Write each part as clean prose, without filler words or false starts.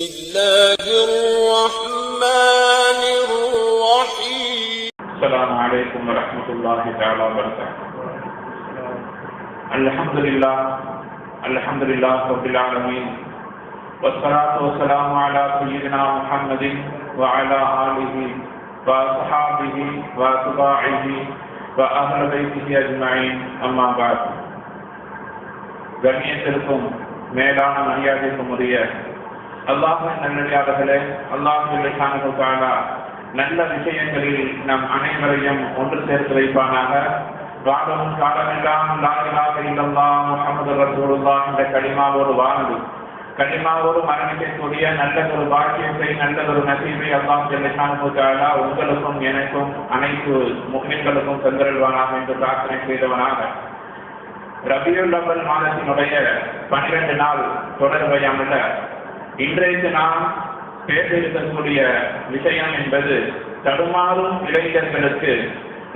الله الرحمن الرحيم. السلام عليكم ورحمة الله تعالى وبركاته. الحمد لله رب العالمين، والصلاة والسلام على سيدنا محمد وعلى آله وصحابه وأتباعه وأهل بيته أجمعين. أما بعد. கண்ணியத்திற்கும் மேலான மரியாதைக்கும் உரிய அல்லாஹ்வின் நல்லடியார்களே, அல்லாஹ் நல்ல விஷயங்களில் நம் அனைவரையும் ஒன்று சேர்த்து வைப்பானாக. வாழும் காலமெல்லாம் லா இலாஹ இல்லல்லாஹ் முஹம்மது ரசூலுல்லாஹ் என்ற கலிமாவோடு வாழ்ந்து கலிமாவோடு மரணிக்கக்கூடிய நல்ல ஒரு பாக்கியத்தை, நல்ல ஒரு நசீபை அல்லாஹ் உங்களுக்கும் எனக்கும் அனைத்து முஸ்லிம்களுக்கும் தந்தருள்வானாக என்று பிரார்த்தனை செய்தவனாக ரபியுல் அவ்வல் மாதத்தினுடைய 12 நாள் தொடர்பையாமல்ல இன்றைக்கு நாம் பேச இருக்கக்கூடிய விஷயம் என்பது தடுமாறும் இளைஞர்களுக்கு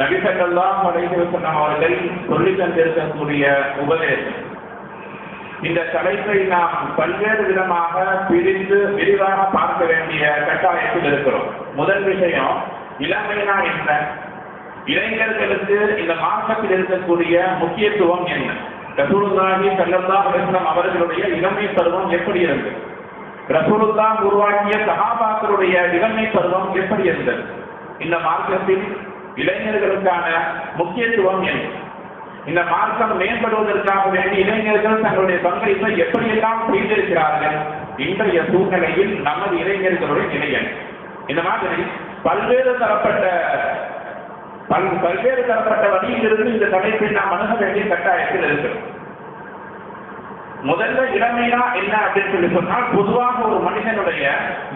நபி ஸல்லல்லாஹு அலைஹி வஸல்லம் அவர்கள் சொல்லித் தந்திருக்கக்கூடிய உபதேசம். இந்த தலைப்பை நாம் பல்வேறு விதமாக பிரித்து விரிவாக பார்க்க வேண்டிய கட்டாயத்தில் இருக்கிறோம். முதல் விஷயம், இளமைனா என்ன, இளைஞர்களுக்கு இந்த மார்க்கத்தில் இருக்கக்கூடிய முக்கியத்துவம் என்ன, ரசூலுல்லாஹி ஸல்லல்லாஹு அலைஹி வஸல்லம் அவர்களுடைய இளமை பருவம் எப்படி இருந்தது, ரசூலுல்லாஹ் உருவாக்கிய சஹாபாக்களுடைய இளமை பருவம் எப்படி இருந்தது, இந்த மார்க்கத்தில் இளைஞர்களுக்கான முக்கியத்துவம் என்ன, இந்த மார்க்கம் மேம்படுவதற்காக வேண்டி இளைஞர்கள் தங்களுடைய பங்களிப்பை எப்படியெல்லாம் செய்திருக்கிறார்கள், இன்றைய சூழ்நிலையில் நமது இளைஞர்களுடைய நிலை என்ன, இந்த மாதிரி பல்வேறு தரப்பட்ட வழியிலிருந்து இந்த தலைப்பில் நாம் அணுக வேண்டிய கட்டாயத்தில் இருக்கிறோம். முதல்ல இளமையா என்ன அப்படின்னு சொல்லி சொன்னால், பொதுவாக ஒரு மனிதனுடைய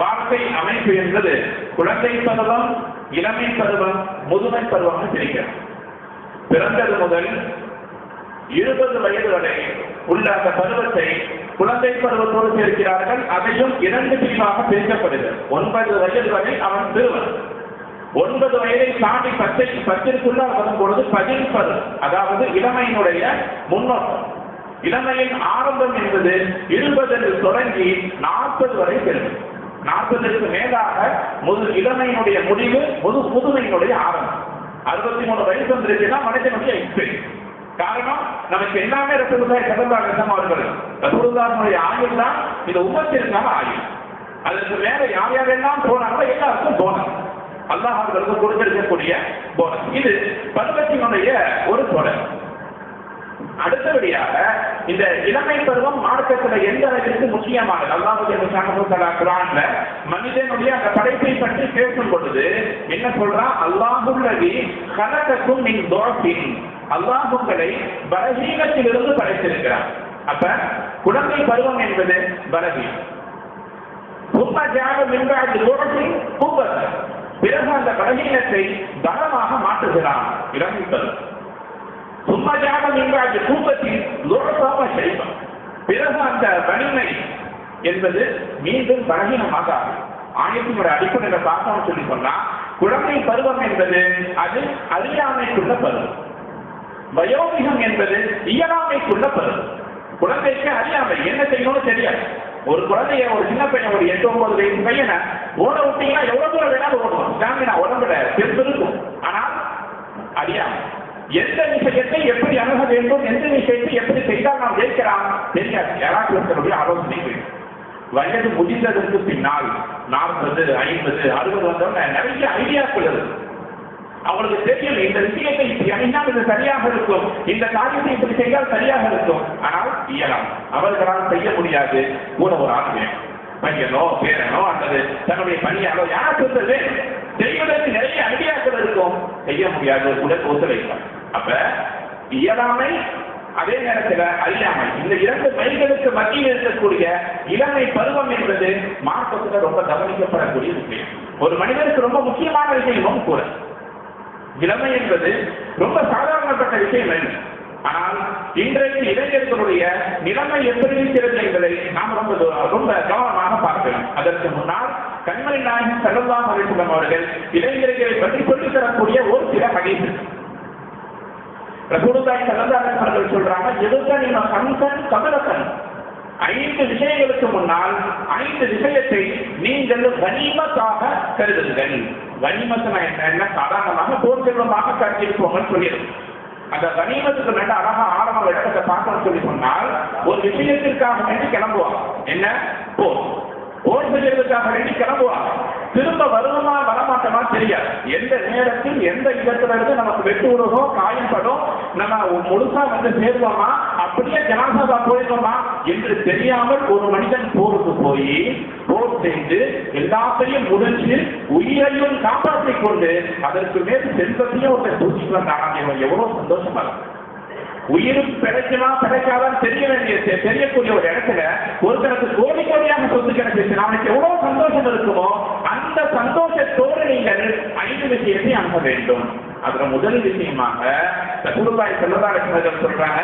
வாழ்க்கை அமைப்பு என்பது குழந்தை பருவம், இளமை பருவம், முதுமை பருவம் பிரிக்கிறது. பிறந்தது முதல் 20 வயது வரை உள்ள அந்த பருவத்தை குழந்தை பருவத்தோடு சேர்க்கிறார்கள். அதையும் 2 பிரிவாக பிரிக்கப்படுகிறது. 9 வயது வரை அவன் சிறுவன். 9 வயதை தாண்டி 10ற்குள்ள வரும் பொழுது பதில் பருவம், அதாவது இளமையினுடைய முன்னோட்டம். இளமையின் ஆரம்பம் என்பது 20 தொடங்கி 40 வரை செல்லும். 40ற்கு மேலாக இளமையினுடைய முடிவு முதுமையினுடைய ஆரம்பம். 63 வயசு வந்திருக்குன்னா மனிதனுடைய எக்ஸ்பீரியன்ஸ். காரணம், நமக்கு எல்லாமே ரசூலுல்லாஹி ஸல்லல்லாஹு அலைஹி வஸல்லம் அவர்கள் ரசூலுல்லாஹ்வுடைய ஆயுள் தான் இந்த உம்மத்திற்கான ஆயுள். அதற்கு மேல யார் யாரெல்லாம் போனாங்களோ எல்லாருக்கும் போனோம். அல்லாஹ் அவர்களுக்கு கொடுத்திருக்கக்கூடிய போனஸ். இது பருவத்தினுடைய ஒரு தொடர். அடுத்தபடியாக இந்த இளமை பருவம் மார்க்கத்தில் எந்த அளவிற்கு முக்கியமானது, அல்லாஹ் குர்ஆன்ல மனிதனுடைய அந்த படைப்பை பற்றி பேசும் பொழுது என்ன சொல்றான், அல்லாஹுல்லதி கலகக்கும் மின் துஅஃபின், அல்லாஹ் உங்களை பலவீனத்திலிருந்து படைத்திருக்கிறார். அப்ப குழந்தை பருவம் என்பது பலவீனம். சும்ம ஜஅல மின் பஅதி துஅஃபின் குவத்தன், பிறகு அந்த பலவீனத்தை பலமாக மாற்றுகிறான் இளமை பருவம். சும்மஜாக மின்பாடு தூக்கத்தில் லோகமாக செய்வோம். பிறகு அந்த வலிமை என்பது மீண்டும் பலகீனமாக ஆயத்தினுடைய அடிப்படையில் பார்த்தோம்னு சொல்லி சொன்னா, குழந்தை பருவம் என்பது அது அறியாமைக்குள்ள பருவம். வயோதிகம் என்பது இயலாமைக்குள்ள பருவம். குழந்தைக்கு அறியாமை என்ன செய்யணும்னு தெரியாது. ஒரு குழந்தைய, ஒரு சின்ன பையன், ஒரு 8-9 வயசு பையனை ஓட விட்டீங்கன்னா எவ்வளவு தூரம் வேணாலும் ஓடுவோம். ஸ்டாமினா உடம்புல பெருக்கும். ஆனால் அறியாமை, எந்த விஷயத்தை எப்படி அணுக வேண்டும், எந்த விஷயத்தை எப்படி செய்தால் நாம் ஜெயிக்கலாம் தெரியாது. யாராவது ஒருத்தருடைய ஆலோசனை வேண்டும். வயது முடிந்ததற்கு பின்னால் 40, 50, 60 வந்தவங்க நிறைய ஐடியாக்கள் இருக்கு. அவங்களுக்கு தெரியும் இந்த விஷயத்தை இப்படி அணிந்தால் இது சரியாக இருக்கும், இந்த காரியத்தை இப்படி செய்தால் சரியாக இருக்கும். ஆனால் இயலாம், அவர்களால் செய்ய முடியாது. கூட ஒரு ஆள் வேணும், பையனோ பேரனோ அல்லது தன்னுடைய பணியாளோ யாருக்கு வேணும். செய்வதற்கு நிறைய ஐடியாக்கள் இருக்கும், செய்ய முடியாது, உடல் ஒத்துழைப்பார். அப்ப இயலாமை, அதே நேரத்தில் அறியாமை, இந்த 2 வயதுகளுக்கு மத்தியில் இருக்கக்கூடிய இளமை பருவம் என்பது மார்க்கத்தில் ரொம்ப கவனிக்கப்படக்கூடிய விஷயம். ஒரு மனிதனுக்கு ரொம்ப முக்கியமான விஷயமும் கூட. இளமை என்பது ரொம்ப சாதாரணப்பட்ட விஷயம் அல்ல. ஆனால் இன்றைக்கு இளைஞர்களுடைய நிலைமை எப்படி இருக்கிறது என்பதை நாம் ரொம்ப கவனமாக பார்க்கலாம். அதற்கு முன்னால் கண்மணி நாயகம் ஸல்லல்லாஹு அலைஹி வஸல்லம் அவர்கள் இளைஞர்களை பற்றி சொல்லித் தரக்கூடிய ஒரு சில ஹதீஸ். ரசூலுல்லாஹி ஸல்லல்லாஹு அலைஹி வஸல்லம் சொல்றாங்க, எதுக்க நீங்க கம்சன் கமலக்கன், 5 விஷயங்களுக்கு முன்னால் 5 விஷயத்தை நீங்கள் கனிமத்தாக கருதுங்கள். கனிமத்னா என்ன? சாதாரணமாக போர் செல்வமாக கருதிருப்போம்னு சொல்லிடும். அந்த கனிமத்துக்கு நல்ல அழகா ஆரம்ப இடத்தை பார்க்கணும்னு சொல்லி சொன்னால் ஒரு விஷயத்திற்காக வேண்டி கிளம்புவாங்க. என்ன? போர் செய்யறதுக்காக வேண்டி கிளம்புவாங்க. திரும்ப வருவமா வரமாட்டமா தெரியாது. எந்த நேரத்தில் எந்த இடத்துல இருந்து நமக்கு வெட்டு உருவோ காயப்படும், நம்ம முழுசா வந்து சேருவோமா, அப்படியே ஜனாசாவா போயிடுவோமா என்று தெரியாமல் ஒரு மனிதன் போருக்கு போய் போர் செய்து எல்லாத்தையும் முடிஞ்சு உயிரையும் காப்பாற்றிக் கொண்டு அதற்கு மேல் செல்வத்தையும் ஒரு பூச்சிக்கு வந்தாங்க. எவ்வளவு சந்தோஷமா இருக்கும். உயிரும் கிடைக்குமா கிடைக்காதான் தெரியக்கூடிய ஒரு இடத்துல ஒருத்தருக்கு கோடி கோடியாக சொத்து கிடைச்சிச்சு, அவனுக்கு எவ்வளவு சந்தோஷம் இருக்குமோ அந்த சந்தோஷத்தோடு நீங்கள் 5 விஷயத்தை அணுக வேண்டும். அதுல முதல் விஷயமாக ரசூலுல்லாஹி ஸல்லல்லாஹு அலைஹி வஸல்லம் சொல்றாங்க,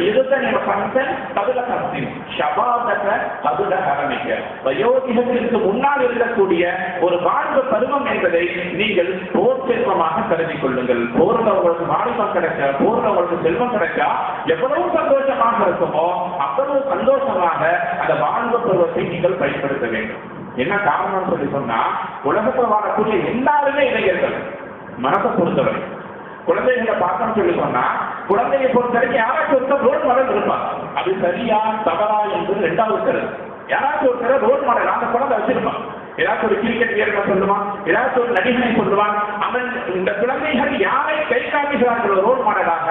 இதுதான் நம்ம பங்கன் கபல கஸ்தின் ஷபாதக கபல ஹரமிக. வயோதிகத்திற்கு முன்னால் இருக்கக்கூடிய ஒரு வாழ்வு பருவம் என்பதை நீங்கள் போர் செல்வமாக கருதி கொள்ளுங்கள். போர்ல உங்களுக்கு வாலிபம் கிடைக்க, போர்ல உங்களுக்கு செல்வம் கிடைக்க எவ்வளவு சந்தோஷமாக இருக்குமோ அவ்வளவு சந்தோஷமாக அந்த வாழ்வு பருவத்தை நீங்கள் பயன்படுத்த வேண்டும். என்ன காரணம் சொல்லி சொன்னா, உலகத்தில் வாழக்கூடிய எல்லாருமே இளைஞர்கள். மனத்தை பொறுத்தவரை குழந்தைகளை பார்க்கணும் சொல்லி சொன்னா, குழந்தையை பொறுத்தவரைக்கும் யாராச்சும் ஒருத்தர் ரோல் மாடல் இருப்பாங்க. அது சரியா தவறா என்று 2வது கருது. யாராச்சும் ஒருத்தர் ரோல் மாடல் அந்த குழந்தை வச்சிருப்பான். ஏதாச்சும் ஒரு கிரிக்கெட் வீரனை சொல்லுவான், ஏதாச்சும் ஒரு நடிகனை சொல்லுவான். அவன் இந்த குழந்தைகள் யாரை கை காட்டுகிறார்களோ ரோல் மாடலாக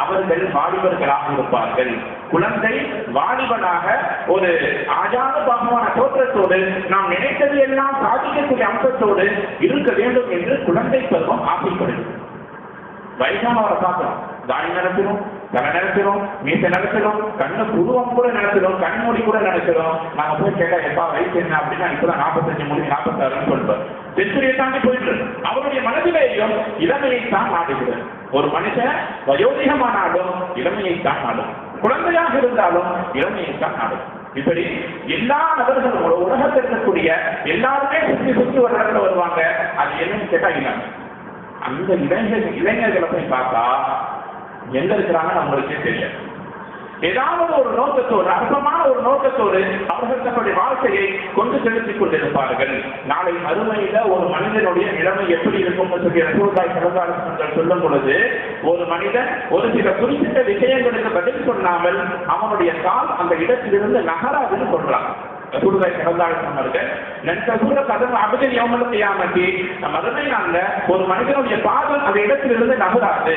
அவர்கள் வாலிபர்களாக இருப்பார்கள். குழந்தை வாலிபனாக ஒரு ஆஜானுபாகமான தோற்றத்தோடு நாம் நினைத்தது எல்லாம் சாதிக்கக்கூடிய அம்சத்தோடு இருக்க வேண்டும் என்று குழந்தை பருவம் ஆசைப்படுகிறது. வயசானவரை பார்க்கிறோம், தாடி நடத்திடும், தலை நடத்திடும், மீசை நடத்திடும், கண்ணு புருவம் கூட நடத்திடும், கண்மூடி கூட நடத்திடும். நாங்க போய் கேட்டா எப்பா வயசு என்ன அப்படின்னா இப்பதான் 45 முடிவு 46 சொல்லுவார். செஞ்சுரியை தாண்டி போயிட்டு அவருடைய மனதிலேயும் இளமையை தான் நாடுகிறது. ஒரு மனுஷன் வயோதிகமானாலும் இளமையை தான் நாடும், குழந்தையாக இருந்தாலும் இளமையை தான் நாடும். இப்படி எல்லா நபர்களும் உலகத்தில் இருக்கக்கூடிய எல்லாருமே சுற்றி ஒரு இடத்துல வருவாங்க. அது என்னன்னு கேட்டா இளமை. அந்த இளைஞர்களை போய் பார்த்தா எங்க இருக்கிறாங்க நம்மளுக்கே தெரியாது. ஏதாவது ஒரு நோக்கத்தோடு, அற்பமான ஒரு நோக்கத்தோடு அவர்கள் தன்னுடைய வாழ்க்கையை கொண்டு செலுத்திக் கொண்டிருப்பார்கள். நாளை மறுமையில ஒரு மனிதனுடைய நிலைமை எப்படி இருக்கும் சொல்லி ரசூலுல்லாஹி ஸல்லல்லாஹு அலைஹி வஸல்லம் சொல்லும் பொழுது, ஒரு மனிதன் ஒரு சில குறிப்பிட்ட விஷயங்களுக்கு பதில் சொல்லாமல் அவனுடைய கால் அந்த இடத்திலிருந்து நகராதுன்னு சொல்றாங்க. ரசூலுல்லாஹி ஸல்லல்லாஹு அலைஹி வஸல்லம் நன்தகுர கதம் அபதல் யௌமல் கியாமத்தி, மறுமை நாள்ல ஒரு மனிதனுடைய பாதம் அந்த இடத்திலிருந்து நகராது.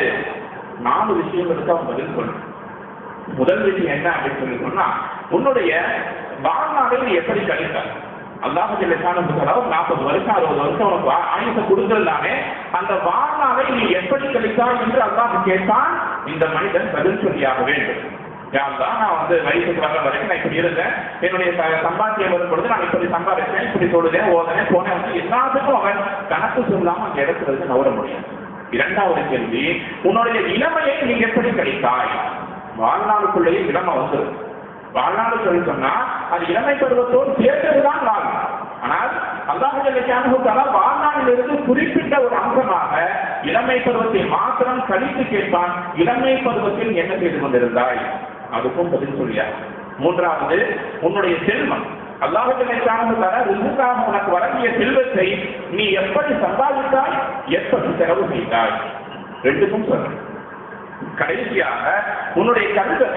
4 விஷயங்களுக்கு அவன் பதில் சொல்றான். முதல் விஷயம் என்ன அப்படின்னு சொல்லி சொன்னா, உன்னுடைய வாழ்நாளை நீ எப்படி கழித்தாய்? அல்லாஹ் ஜல்ல ஷானஹு 40 வருஷம் 60 வருஷம் உனக்கு ஆயுசை கொடுத்திருந்தானே, அந்த வாழ்நாளை நீ எப்படி கழித்தாய் என்று அல்லாஹ் கேட்டான். இந்த மனிதன் பதில் சொல்லியாக வேண்டும். நான் வந்து வயசுக்கு வர வரைக்கும் நான் இப்படி இருந்தேன், என்னுடைய சம்பாத்தியம் வரும் பொழுது நான் இப்படி சம்பாதிச்சேன், இப்படி தொழுதேன், ஓதனேன், போனேன். எல்லாத்துக்கும் அவன் கணக்கு சொல்லாம அந்த இடத்துல இருந்து நவர முடியும். 2வது கேள்வி, உன்னுடைய இளமையை நீ எப்படி கழித்தாய்? வாழ்நாளுக்குள்ளேயே இளமை வந்துடும். வாழ்நாள் சொல்லி சொன்னா அது இளமை பருவத்தோடு சேர்ந்ததுதான் வாழ். ஆனால் அல்லாஹ் ஜல்ல ஷானஹு தஆலா வாழ்நாளிலிருந்து குறிப்பிட்ட ஒரு அம்சமாக இளமை பருவத்தை மாத்திரம் கழித்து கேட்பான். இளமை பருவத்தில் என்ன செய்து கொண்டிருந்தாய்? அதுக்கும் பதில் சொல்லியா. 3வது, உன்னுடைய செல்வம். அல்லாஹ் ஜல்ல ஷானஹு தஆலா ரிஸ்காக உனக்கு வழங்கிய செல்வத்தை நீ எப்படி சம்பாதித்தாய், எப்படி செலவு செய்தாய்? 2க்கும் சொல்ற. கடைசியாக உன்னுடைய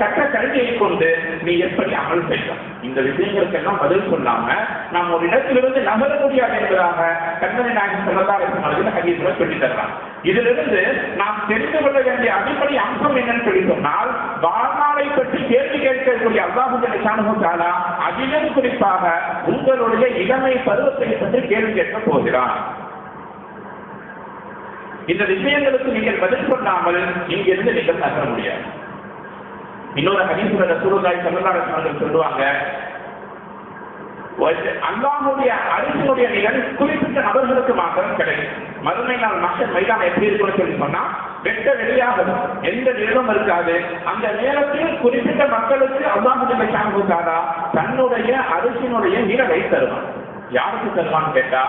கற்ற கல்வியை கொண்டு நீ எப்படி அமல் செய்தாய்? இந்த விஷயங்களுக்கெல்லாம் பதில் சொல்லாம நாம் ஒரு இடத்திலிருந்து நகர முடியாது என்பதாக கண்மணி நாயகம் ஸல்லல்லாஹு அலைஹி வஸல்லம் ஹதீஸ்ல சொல்லி தர்றாங்க. இதிலிருந்து நாம் தெரிந்து கொள்ள வேண்டிய அடிப்படை அம்சம் என்னன்னு சொல்லி சொன்னால், வாழ்நாளை பற்றி கேள்வி கேட்கக்கூடிய அல்லாஹ் ஜல்ல ஷானஹு தஆலா அதிலும் குறிப்பாக உங்களுடைய இளமை பருவத்தை பற்றி கேள்வி கேட்க போகிறான். இந்த விஷயங்களுக்கு நீங்கள் பதில் சொல்லாமல் இங்கிருந்து நீங்கள் நகர முடியாது. இன்னொரு ஹதீஸ்ல ரசூலுல்லாஹி ஸல்லல்லாஹு அலைஹி வஸல்லம் சொல்லுவாங்க, அல்லாஹ்வுடைய அரிசியுடைய நிழல் குறிப்பிட்ட நபர்களுக்கு மாத்திரம் கிடைக்கும். மறுமை நாள் மக்கள் மைதானம் எப்படி இருக்குன்னு சொல்லி சொன்னா, வெட்ட வெளியாக எந்த நிழலும் இருக்காது. அந்த நேரத்தில் குறிப்பிட்ட மக்களுக்கு அல்லாஹ் ஜல்ல ஷானஹு தஆலா தன்னுடைய அரிசியினுடைய நிழலை தருவான். யாருக்கு தருவான்னு கேட்டா,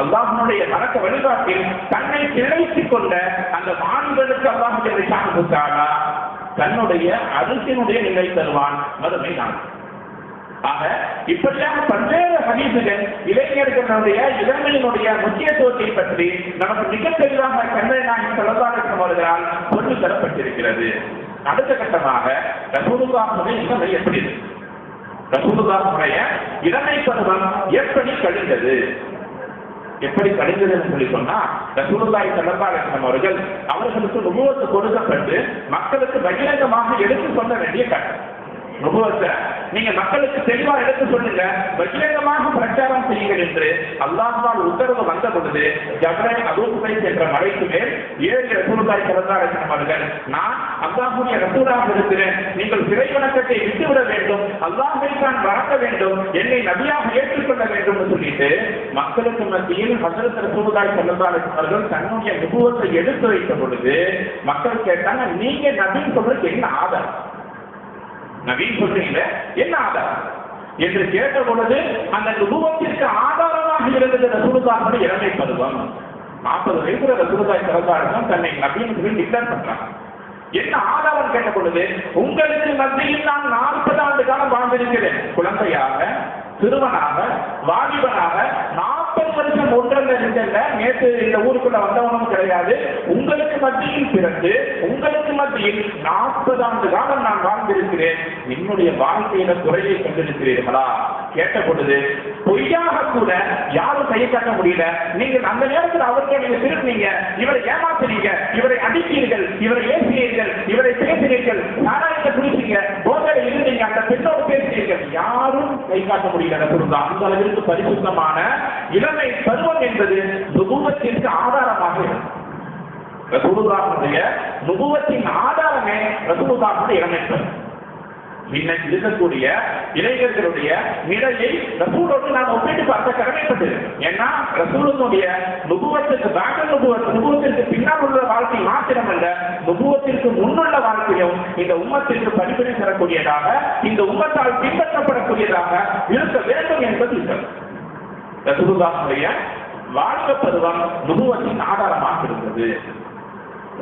அல்லாஹ்வுடைய வணக்க வழிபாட்டில் தன்னை திளைத்துக் கொண்ட அந்த வாலிபனுக்கு அல்லாஹ் ஜல்ல ஷானஹு தஆலா தன்னுடைய அரிசியினுடைய நிலை தருவான் மறுமை நாள். ஆக இப்படியாக பல்வேறு ஹதீசுகள் இளைஞர்களுடைய இளமையினுடைய முக்கியத்துவத்தை பற்றி நமக்கு மிக தெளிவாக கண்மணி நாயகம் ஸல்லல்லாஹு அலைஹி வஸல்லம் அவர்களால் சொல்லி தரப்பட்டிருக்கிறது. அடுத்த கட்டமாக ரசூலுல்லாஹுடைய இளமை எப்படி இருக்கு, ரசூலுல்லாஹுடைய இளமை பருவம் எப்படி கழிந்தது, எப்படி கழிந்ததுன்னு சொல்லி சொன்னா, ரசூலுல்லாஹி ஸல்லல்லாஹு அலைஹி வஸல்லம் அவர்கள் அவர்களுக்கு நுபுவத்து கொடுக்கப்பட்டு மக்களுக்கு பகிரங்கமாக எடுத்து சொல்ல வேண்டிய கட்டம். நுபுவத்தை நீங்க மக்களுக்கு தெளிவா எடுத்து சொல்லுங்க, பகிரங்கமாக பிரச்சாரம் செய்யுங்கள் என்று அல்லாஹ்வால் உத்தரவு வந்த பொழுது ஜபரீல் அபூ குபைஸ் என்ற மலைக்கு மேல் ஏறி ரசூலுல்லாஹி ஸல்லல்லாஹு அலைஹி வஸல்லம் அவர்கள், நான் அல்லாஹ்வுடைய ரசூலாக இருக்கிறேன், நீங்கள் சிறை வணக்கத்தை விட்டுவிட வேண்டும், அல்லாஹ்வை தான் வணங்க வேண்டும், என்னை நபியாக ஏற்றுக்கொள்ள வேண்டும் என்று சொல்லிட்டு மக்களுக்கு மத்தியில் ஹஜ்ரத் ரசூலுல்லாஹி ஸல்லல்லாஹு அலைஹி வஸல்லம் அவர்கள் தன்னுடைய நுபுவத்தை எடுத்து வைத்த பொழுது மக்கள் கேட்டாங்க, நீங்க நபின்னு சொல்றதுக்கு என்ன ஆதாரம், நபீன் சொல்றீங்க என்ன ஆதாரம் என்று கேட்ட பொழுது அந்த நுபுவத்திற்கு ஆதாரமாக இருந்தது ரசூலுல்லாஹுடைய இளமை பருவம். 40 வயசுல ரசூலுல்லாஹி ஸல்லல்லாஹு அலைஹி வஸல்லம் தன்னை நபின்னு சொல்லி டிக்ளேர் பண்றாங்க. என்ன ஆதாரம் கேட்ட பொழுது, உங்களுக்கு மத்தியில் நான் 40 ஆண்டு காலம் வாழ்ந்திருக்கிறேன், குழந்தையாக, சிறுவனாக, வாலிபனாக 40 வருஷம் ஒன்றல்ல இருந்தல்ல, நேற்று இந்த ஊருக்குள்ள வந்தவனும் கிடையாது, உங்களுக்கு மத்தியில் பிறந்து உங்களுக்கு மத்தியில் 40 ஆண்டு காலம் நான் வாழ்ந்திருக்கிறேன், என்னுடைய வாழ்க்கையில குறையை கண்டிருக்கிறீர்களா கேட்ட பொழுது பொய்யாக கூட யாரும் செய்ய காட்ட முடியல. நீங்கள் அந்த நேரத்தில் அவருக்கு நீங்க திரும்பினீங்க, இவரை ஏமாத்தினீங்க, இவரை அடித்தீர்கள், இவரை ஏசினீர்கள், இவரை பேசினீர்கள், நாராயணத்தை குடிச்சீங்க, போதையில இருந்தீங்க, அந்த பெண்ணோடு பேசினீர்கள், யாரும் கை காட்ட முடியல. அந்த அளவிற்கு பரிசுத்தமான இளமை பருவம் என்பது நுபுவத்திற்கு ஆதாரமாக இருக்கும். ரசூலுல்லாஹுடைய நுபுவத்தின் ஆதாரமே ரசூலுல்லாஹுடைய இளமை பருவம். இன்னைக்கு இருக்கக்கூடிய இளைஞர்களுடைய நிலையை ரசூலோடு நான் ஒப்பிட்டு பார்க்க கடமைப்பட்டிருக்கேன். ஏன்னா ரசூலுடைய நுபுவத்திற்கு நுபுவத்திற்கு பின்னால் உள்ள வாழ்க்கை மாத்திரம் அல்ல, நுபுவத்திற்கு முன்னுள்ள வாழ்க்கையும் இந்த உம்மத்திற்கு படிப்பினை தரக்கூடியதாக, இந்த உம்மத்தால் பின்பற்றப்படக்கூடியதாக இருக்க வேண்டும் என்பது ரசூலுல்லாஹுடைய வாழ்க்கை பருவம் நுபுவத்தின் ஆதாரமாக இருந்தது.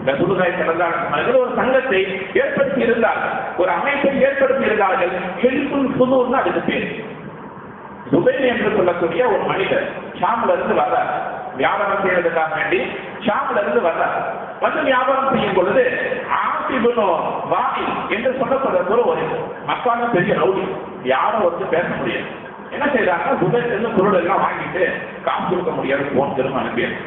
ரசூலுல்லாஹி ஸல்லல்லாஹு அலைஹி வஸல்லம் ஒரு சங்கத்தை ஏற்படுத்தி இருந்தார்கள், ஒரு அமைப்பை ஏற்படுத்தி இருந்தார்கள். ஹில்புல் ஃபுதூல்னு அதுக்கு பேர். ஜுபைர் என்று சொல்லக்கூடிய ஒரு மனிதர் ஷாம்ல இருந்து வர்றார், வியாபாரம் செய்யறதுக்காக வேண்டி ஷாம்ல இருந்து வர்றார். வந்து வியாபாரம் செய்யும் பொழுது ஆசிபுனு வாயில் என்று சொல்லப்படுற ஒரு மக்கான பெரிய ரவுடி, யாரும் வந்து பேச முடியாது. என்ன செய்யறாங்க, ஜுபைர் இருந்து பொருள் எல்லாம் வாங்கிட்டு காசு கொடுக்க முடியாது, போன் திரும்ப அனுப்பியது.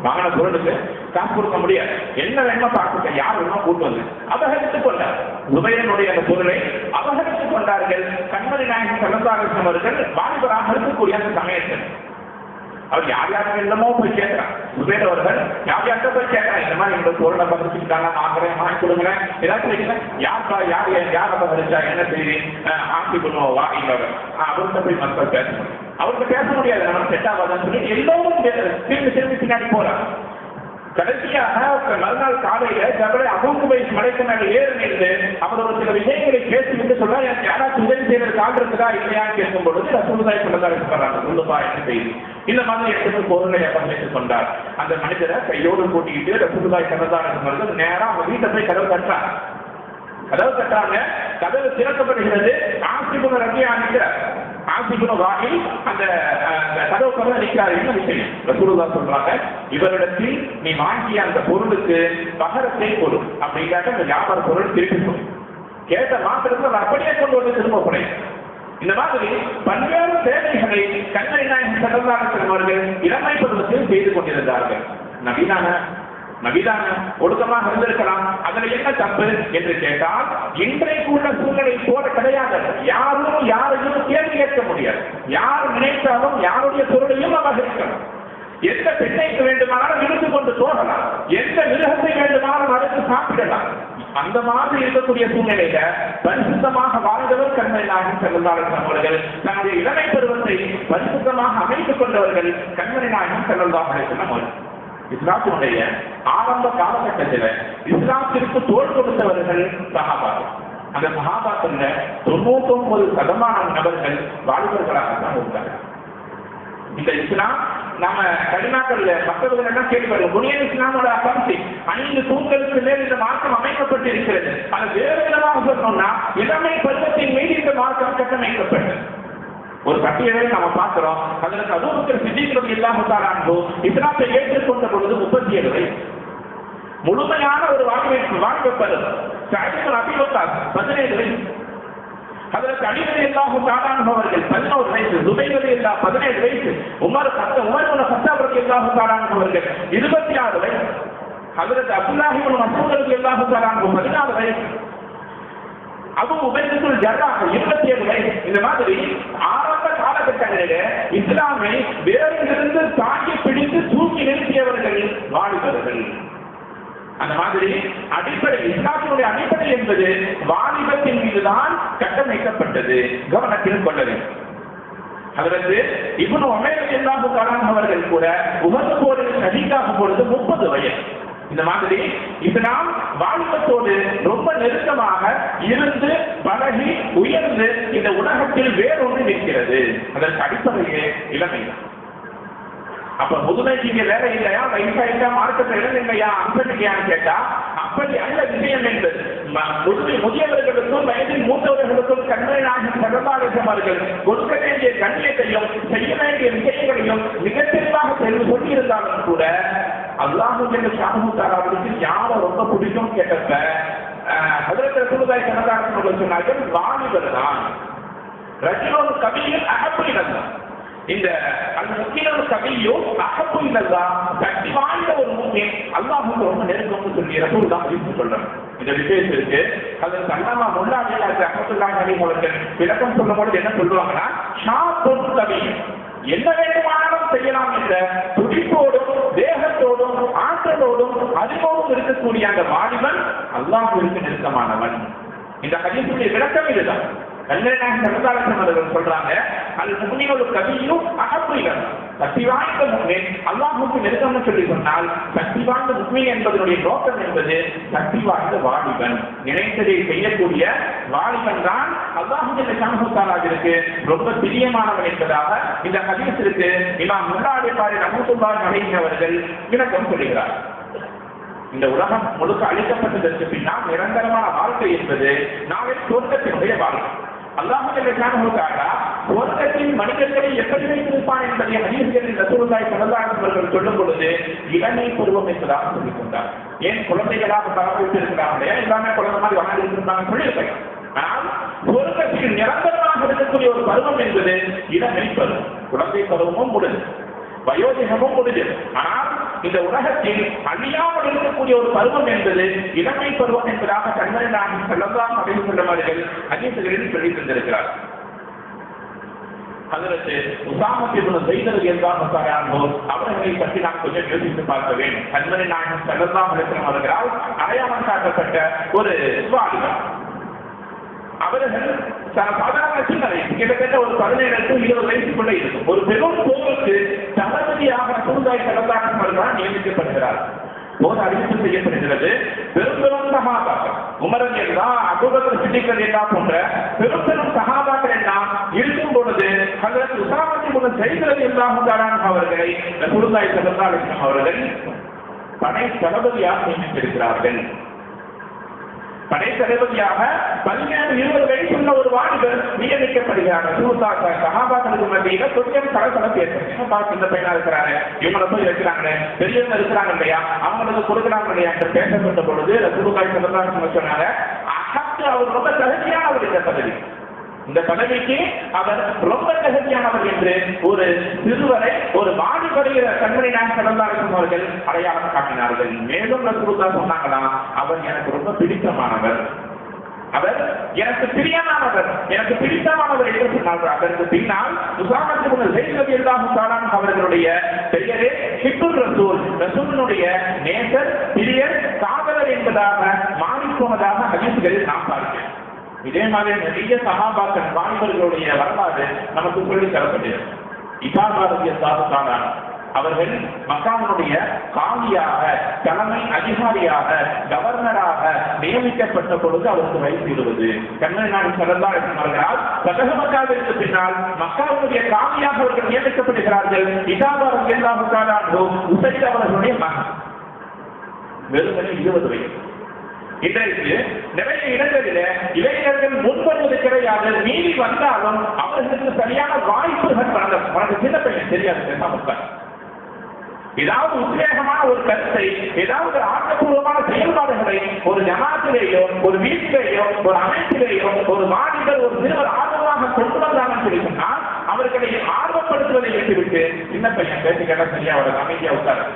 வாங்கின பொருளுக்கு காசு கொடுக்க முடியாது, என்ன வேணுமோ பார்த்துக்க, யார் வேணுமோ கூட்டு வந்து அபகரித்துக் கொண்டார். ஜுபைரனுடைய அந்த பொருளை அபகரித்துக் கொண்டார்கள். கண்மணி நாயகம் ஸல்லல்லாஹு அலைஹி வஸல்லம் அவர்கள் வாலிபராக இருக்கக்கூடிய அந்த சமயத்தில் அவர் யார் யாரும் என்னமோ போய் கேட்கிறான். ஜுபைர் அவர்கள் யார் யார்கிட்ட போய் கேட்கிறான், இந்த மாதிரி எங்களுக்கு பொருளை பகிர்ந்துக்கிட்டாங்க, வாங்குறேன், வாங்கி கொடுங்களேன், ஏதாச்சும் யார் அபகரிச்சா என்ன செய்தி ஆட்சி பண்ணுவோம் வா என்பவர் அவர்கிட்ட போய் மக்கள் பேசணும். அவருக்கு பேச முடியாது, நம்ம செட் ஆகாதுன்னு சொல்லி எல்லோரும் திரும்பி பின்னாடி போறாங்க. கடைசியாக மறுநாள் காலையில ஜபரீல் அபூ குபைஸ் மலைக்கு மேல ஏறி நின்று அவர் ஒரு சில விஷயங்களை பேசிவிட்டு சொல்றார், எனக்கு யாராச்சும் உதவி செய்யறதுக்கு ஆள் இருக்குதா இல்லையான்னு கேட்கும் பொழுது ரசூலுல்லாஹி ஸல்லல்லாஹு அலைஹி வஸல்லம் சொல்றாங்க, சொல்லுப்பா என்ன செய்தி. இந்த மாதிரி எடுத்து பொருளை பகிர்ந்து கொண்டார். அந்த மனிதரை கையோடு கூட்டிக்கிட்டு ரசூலுல்லாஹி ஸல்லல்லாஹு அலைஹி வஸல்லம் நேரா அவங்க வீட்டை போய் கதவு தட்டுறாங்க. கதவு தட்டுறாங்க, கதவு திறக்கப்படுகிறது. ஆசிபுன் ரபியா நிற்கிறார், ஆசிபுன் வாயில் அந்த கதவு கதவு நிற்கிறார். என்ன விஷயம்? ரசூலுல்லாஹ் சொல்றாங்க, இவரிடத்தில் நீ வாங்கிய அந்த பொருளுக்கு பகரத்தை கொடு, அப்படிங்காட்ட அந்த வியாபார பொருள் திருப்பி கொடு. கேட்ட மாத்திரத்தில் அப்படியே கொண்டு வந்து திரும்ப குறையும். இந்த மாதிரி பல்வேறு சேவைகளை கண்மணி நாயகம் ஸல்லல்லாஹு அலைஹி வஸல்லம் அவர்கள் இளமை பருவத்தில் செய்து கொண்டிருந்தார்கள். நபிதான ஒழுக்கமாக இருந்திருக்கலாம், அதுல என்ன தப்பு என்று கேட்டால் இன்றைக்கு உள்ள சூழ்நிலை போல கிடையாது. யாரும் யாரையும் கேள்வி கேட்க முடியாது, யார் நினைத்தாலும் யாருடைய பொருளையும் அபகரிக்கலாம், எந்த பெண்ணைக்கு வேண்டுமானாலும் இழுத்து கொண்டு போகலாம், எந்த மிருகத்தை வேண்டுமானாலும் அதற்கு சாப்பிடலாம். அந்த மாதிரி இருக்கக்கூடிய சூழ்நிலையில பரிசுத்தமாக வாழ்ந்தவர் கண்மணி நாயகம் ஸல்லல்லாஹு அலைஹி வஸல்லம் அவர்கள். தன்னுடைய இளமை பருவத்தை பரிசுத்தமாக அமைத்துக் கொண்டவர்கள் கண்மணி நாயகம் ஸல்லல்லாஹு அலைஹி வஸல்லம் அவர்கள். இஸ்லாத்தினுடைய ஆரம்ப காலகட்டத்தில் இஸ்லாத்திற்கு தோல் கொடுத்தவர்கள் சஹாபாக்கள். அந்த சஹாபாக்கள் 99% நபர்கள் வாலிபர்களாகத்தான் இருந்தார்கள். இந்த இஸ்லாம் நம்ம கடினாக்கள்ல மற்றவர்கள் எல்லாம் கேள்விப்படுவோம். புனியன் இஸ்லாமோட அகம்சி 5 தூண்களுக்கு மேல் இந்த மார்க்கம் அமைக்கப்பட்டு இருக்கிறது. அது வேறு விதமாக சொன்னோம்னா இளமை பருவத்தின் மீது இந்த மார்க்கம் கட்டமைக்கப்பட்டது. ஒரு பட்டியலை நம்ம பார்க்கிறோம். அதற்கு அபூபக்கர் சித்திக் ரலியல்லாஹு தஆலா அன்ஹு இஸ்லாத்தை ஏற்றுக்கொண்ட பொழுது 37 வயசு. முழுமையான ஒரு வாழ்க்கை பருவம். சஅத் இப்னு அபீ வக்காஸ் 17 வயசு. அதற்கு அலி ரலியல்லாஹு தஆலா அன்ஹு அவர்கள் 11 வயசு. ஜுபைர் ரலியல்லாஹு 17 வயசு. உமர் இப்னு கத்தாப் ரலியல்லாஹு தஆலா அன்ஹு அவர்கள் 26 வயசு. ஹஜ்ரத் அப்துல்லாஹ் இப்னு மஸ்ஊத் ரலியல்லாஹு தஆலா அன்ஹு 14 வயசு. அபூ உபைதுல் ஜர்ராஹ் 27 வயசு. இந்த மாதிரி ஆரம்ப காலகட்டங்களிலே இஸ்லாமை வேறிலிருந்து தாக்கி பிடித்து தூக்கி நிறுத்தியவர்கள் வாலிபர்கள். அந்த மாதிரி அடிப்படை இஸ்லாத்தினுடைய அடிப்படை என்பது வாலிபத்தின் மீதுதான் கட்டமைக்கப்பட்டது. கவனத்தில் கொள்ள வேண்டும். அதற்கு இப்னு உமைர் ரலியல்லாஹு தஆலா அவர்கள் கூட உஹது போரில் ஷஹீதாகும் பொழுது 30 வயது. இந்த மாதிரி இஸ்லாம் வாலிபத்தோடு ரொம்ப நெருக்கமாக இருந்து பழகி உயர்ந்து இந்த உலகத்தில் வேறொன்று நிற்கிறது. அதற்கு அடிப்படையே இளமை. அப்ப முதுமைக்கு இங்க வேலை இல்லையா, வயசாயிட்டா மார்க்கத்தை இடம் இல்லையா, அன்படிக்கையான்னு கேட்டா அப்படி அல்ல விஷயம் என்பது. முதியவர்களுக்கும் வயதில் மூத்தவர்களுக்கும் கண்மை நாயகம் ஸல்லல்லாஹு அலைஹி வஸல்லம் கொடுக்க வேண்டிய கண்ணியத்தையும் செய்ய வேண்டிய விஷயங்களையும் மிக தெளிவாக சொல்லியிருந்தாலும் கூட அல்லாஹ் ஸுப்ஹானஹு வ தஆலாவுக்கு யாரை ரொம்ப பிடிக்கும் கேட்டப்ப ஹஜ்ரத் ரசூலுல்லாஹி ஸல்லல்லாஹு அலைஹி வஸல்லம் சொன்னார்கள், வாலிபர் தான். ரஜுலுன் கபீர் அஹப்பு இலல்லாஹ். இந்த அல்-முக்மினுல் கபீர் அஹப்பு இலல்லாஹ், சக்தி வாய்ந்த ஒரு முஃமின் அல்லாஹ்வுக்கு ரொம்ப நெருக்கம்னு சொல்லி ரசூலுல்லாஹ் அறிவித்து சொல்றாங்க. இந்த விஷயத்தை இருக்கு. ஹஜ்ரத் அல்லாமா முல்லா ரஹ்மத்துல்லாஹி அலைஹி அவர்கள் விளக்கம் சொல்லும்போது என்ன சொல்லுவாங்கன்னா, ஷாபுல் கபீர், என்ன வேண்டுமானாலும் செய்யலாம் என்ற துடிப்போடும் தேகத்தோடும் ஆற்றலோடும் அறிவோடும் இருக்கக்கூடிய அந்த வாலிபன் அல்லாஹ்விற்கு நெருக்கமானவன். இந்த ஹதீஸுடைய விளக்கம் இதுதான். கண்மணிநாயகம் ஸல்லல்லாஹு அலைஹி வஸல்லம் சொல்றாங்க, அல்-முஃமினுல் கபீர் அஹப்பு இலல்லாஹ், சக்தி வாய்ந்த முஃமின் அல்லாஹ்வுக்கு நெருக்கம்னு சொல்லி சொன்னால் சக்தி வாய்ந்த முஃமின் என்பதனுடைய நோக்கம் என்பது சக்தி வாய்ந்த வாலிபன், நினைத்ததை செய்யக்கூடிய வாலிபன் தான் அல்லாஹ் ஸுப்ஹானஹு வ தஆலாவிற்கு ரொம்ப பிரியமானவன் என்பதாக இந்த ஹதீஸிற்கு இமாம் முல்லா அல்-புகாரி ரஹ்மத்துல்லாஹி அலைஹி அவர்கள் விளக்கம் சொல்கிறார். இந்த உலகம் முழுக்க அழிக்கப்பட்டதற்கு பின்னால் நிரந்தரமான வாழ்க்கை என்பது நாளை சொர்க்கத்தினுடைய வாழ்க்கை. அல்லாஹ் ஸுப்ஹானஹு வ தஆலா சொர்க்கத்தில் மனிதர்களை எப்படி வைத்திருப்பான் என்பதை ஹதீஸ்களில் ரசூலுல்லாஹி ஸல்லல்லாஹு அலைஹி வஸல்லம் சொல்லும் பொழுது இளமை பருவம் என்பதாக சொல்லிக் கொண்டார். ஏன் குழந்தைகளாக பரவிட்டு இருக்கிறாங்க, எல்லாமே குழந்தை மாதிரி வாழ்ந்து இருந்தாங்க சொல்லியிருக்காங்க. ஆனால் சொர்க்கத்தில் நிரந்தரமாக இருக்கக்கூடிய ஒரு பருவம் என்பது இளமை பருவம். குழந்தை பருவமும் முடிஞ்சு, வயோதிகமும் முடிஞ்சது. ஆனால் இந்த உலகத்தில் அழியாமல் இருக்கக்கூடிய ஒரு பருவம் என்பது இளமை பருவம் என்பதாக கண்மணிநாயகம் ஸல்லல்லாஹு அலைஹி வஸல்லம் அவர்கள் ஹதீஸ்களில் சொல்லி தந்திருக்கிறார். ஹஜ்ரத் உஸாமா இப்னு ஸைத் ரலியல்லாஹு தஆலா அன்ஹு அவர்களை பற்றி நாம் கொஞ்சம் யோசித்து பார்க்க வேண்டும். கண்மணிநாயகம் ஸல்லல்லாஹு அலைஹி வஸல்லம் அவர்களால் அடையாளம் காட்டப்பட்ட ஒரு வாலிபர். அவர்கள் சாதாரண சிந்தனை கிட்டத்தட்ட ஒரு 17 to 20 வயசுக்குள்ள இருக்கும். ஒரு பெரும் போருக்கு தளபதியாக ரசூலுல்லாஹி ஸல்லல்லாஹு அலைஹி வஸல்லம் நியமிக்கப்படுகிறார். போர் அறிவிப்பு செய்யப்படுகிறது. பெரும் சஹாபாக்கள் உமர் ரலியல்லாஹு அன்ஹு, அபூபக்கர் சித்திக் ரலியல்லாஹு போன்ற பெரும் சஹாபாக்கள் எல்லாம் இருக்கும் பொழுது ஹஜ்ரத் உஸாமா இப்னு ஸைத் ரலியல்லாஹு தஆலா அவர்களை ரசூலுல்லாஹி ஸல்லல்லாஹு அலைஹி வஸல்லம் அவர்கள் படை தளபதியாக நியமித்திருக்கிறார்கள். படை தளபதியாக 17-20 வயசுள்ள ஒரு வாலிபர் நியமிக்கப்படுகிறார். சஹாபாக்களுக்கு மத்தியில கொஞ்சம் கலகலப்பு ஏற்படும். இந்த பையனா இருக்கிறாரு, இவங்களை போய் இருக்கிறாங்க, பெரியவங்க இருக்கிறாங்க இல்லையா, அவங்களுக்கு கொடுக்குறாங்க இல்லையா என்று பேசப்பட்ட பொழுது ரசூலுல்லாஹி ஸல்லல்லாஹு அலைஹி வஸல்லம் சொன்னாங்க, அஹத்து அவர் ரொம்ப தகுதியானவர் இந்த பதவி, இந்த பதவிக்கு அவர் ரொம்ப தகுதியானவர் என்று ஒரு சிறுவரை ஒரு வாலிபரை கண்மணிநாயகம் ஸல்லல்லாஹு அலைஹி வஸல்லம் அவர்கள் அடையாளம் காட்டினார்கள். மேலும் ரசூலுல்லாஹ் சொன்னாங்களாம், அவர் எனக்கு ரொம்ப பிடித்தமானவர், அவர் எனக்கு பிரியமானவர், எனக்கு பிடித்தமானவர் என்று சொன்னார்கள். அதற்கு பின்னால் உஸாமா இப்னு ஸைத் ரலியல்லாஹு தஆலா அவர்களுடைய பெயரே ஹிப்புர் ரசூல், ரசூலுடைய நேசர், பிரியர், காதலர் என்பதாக மாறிப்போனதாக ஹதீஸ்களில் நாம் பார்க்கிறோம். இதே மாதிரி நிறைய சஹாபாக்கள் வாலிபர்களுடைய வரலாறு நமக்கு சொல்லி தரப்பட்டது. இபாதா ரலியல்லாஹு தஆலா அவர்கள் மக்காவினுடைய காலியாக, தலைமை அதிகாரியாக, கவர்னராக நியமிக்கப்பட்ட பொழுது அவருக்கு வயசு 20. கண்மணிநாயகம் ஸல்லல்லாஹு அலைஹி வஸல்லம் ஃபதஹ் மக்காவிற்கு பின்னால் மக்காவினுடைய காலியாக அவர்கள் நியமிக்கப்படுகிறார்கள். இதாபா ரலியல்லாஹு தஆலா அன்ஹு உசைத் அவர்களுடைய மகன், வெறுமனே 20 வயது. இன்றைக்கு நிறைய இடங்களில் இளைஞர்கள் முன்வருவது கிடையாது. மீறி வந்தாலும் அவர்களுக்கு சரியான வாய்ப்புகள் வழங்க சின்ன பையன் தெரியாது. ஏதாவது உத்வேகமான ஒரு கருத்தை, ஏதாவது ஆக்கப்பூர்வமான செயல்பாடுகளை ஒரு ஜமாத்திலேயோ, ஒரு வீட்டிலேயோ, ஒரு அமைப்பிலேயோ ஒரு மாநிலர், ஒரு சிறுவர் ஆர்வமாக கொண்டு வந்தாங்கன்னு சொல்லி சொன்னால் அவர்களை ஆர்வப்படுத்துவதை விட்டுவிட்டு சின்ன பையன் பேசி கேட்ட சரியா அவர் அமைதியா உட்கார.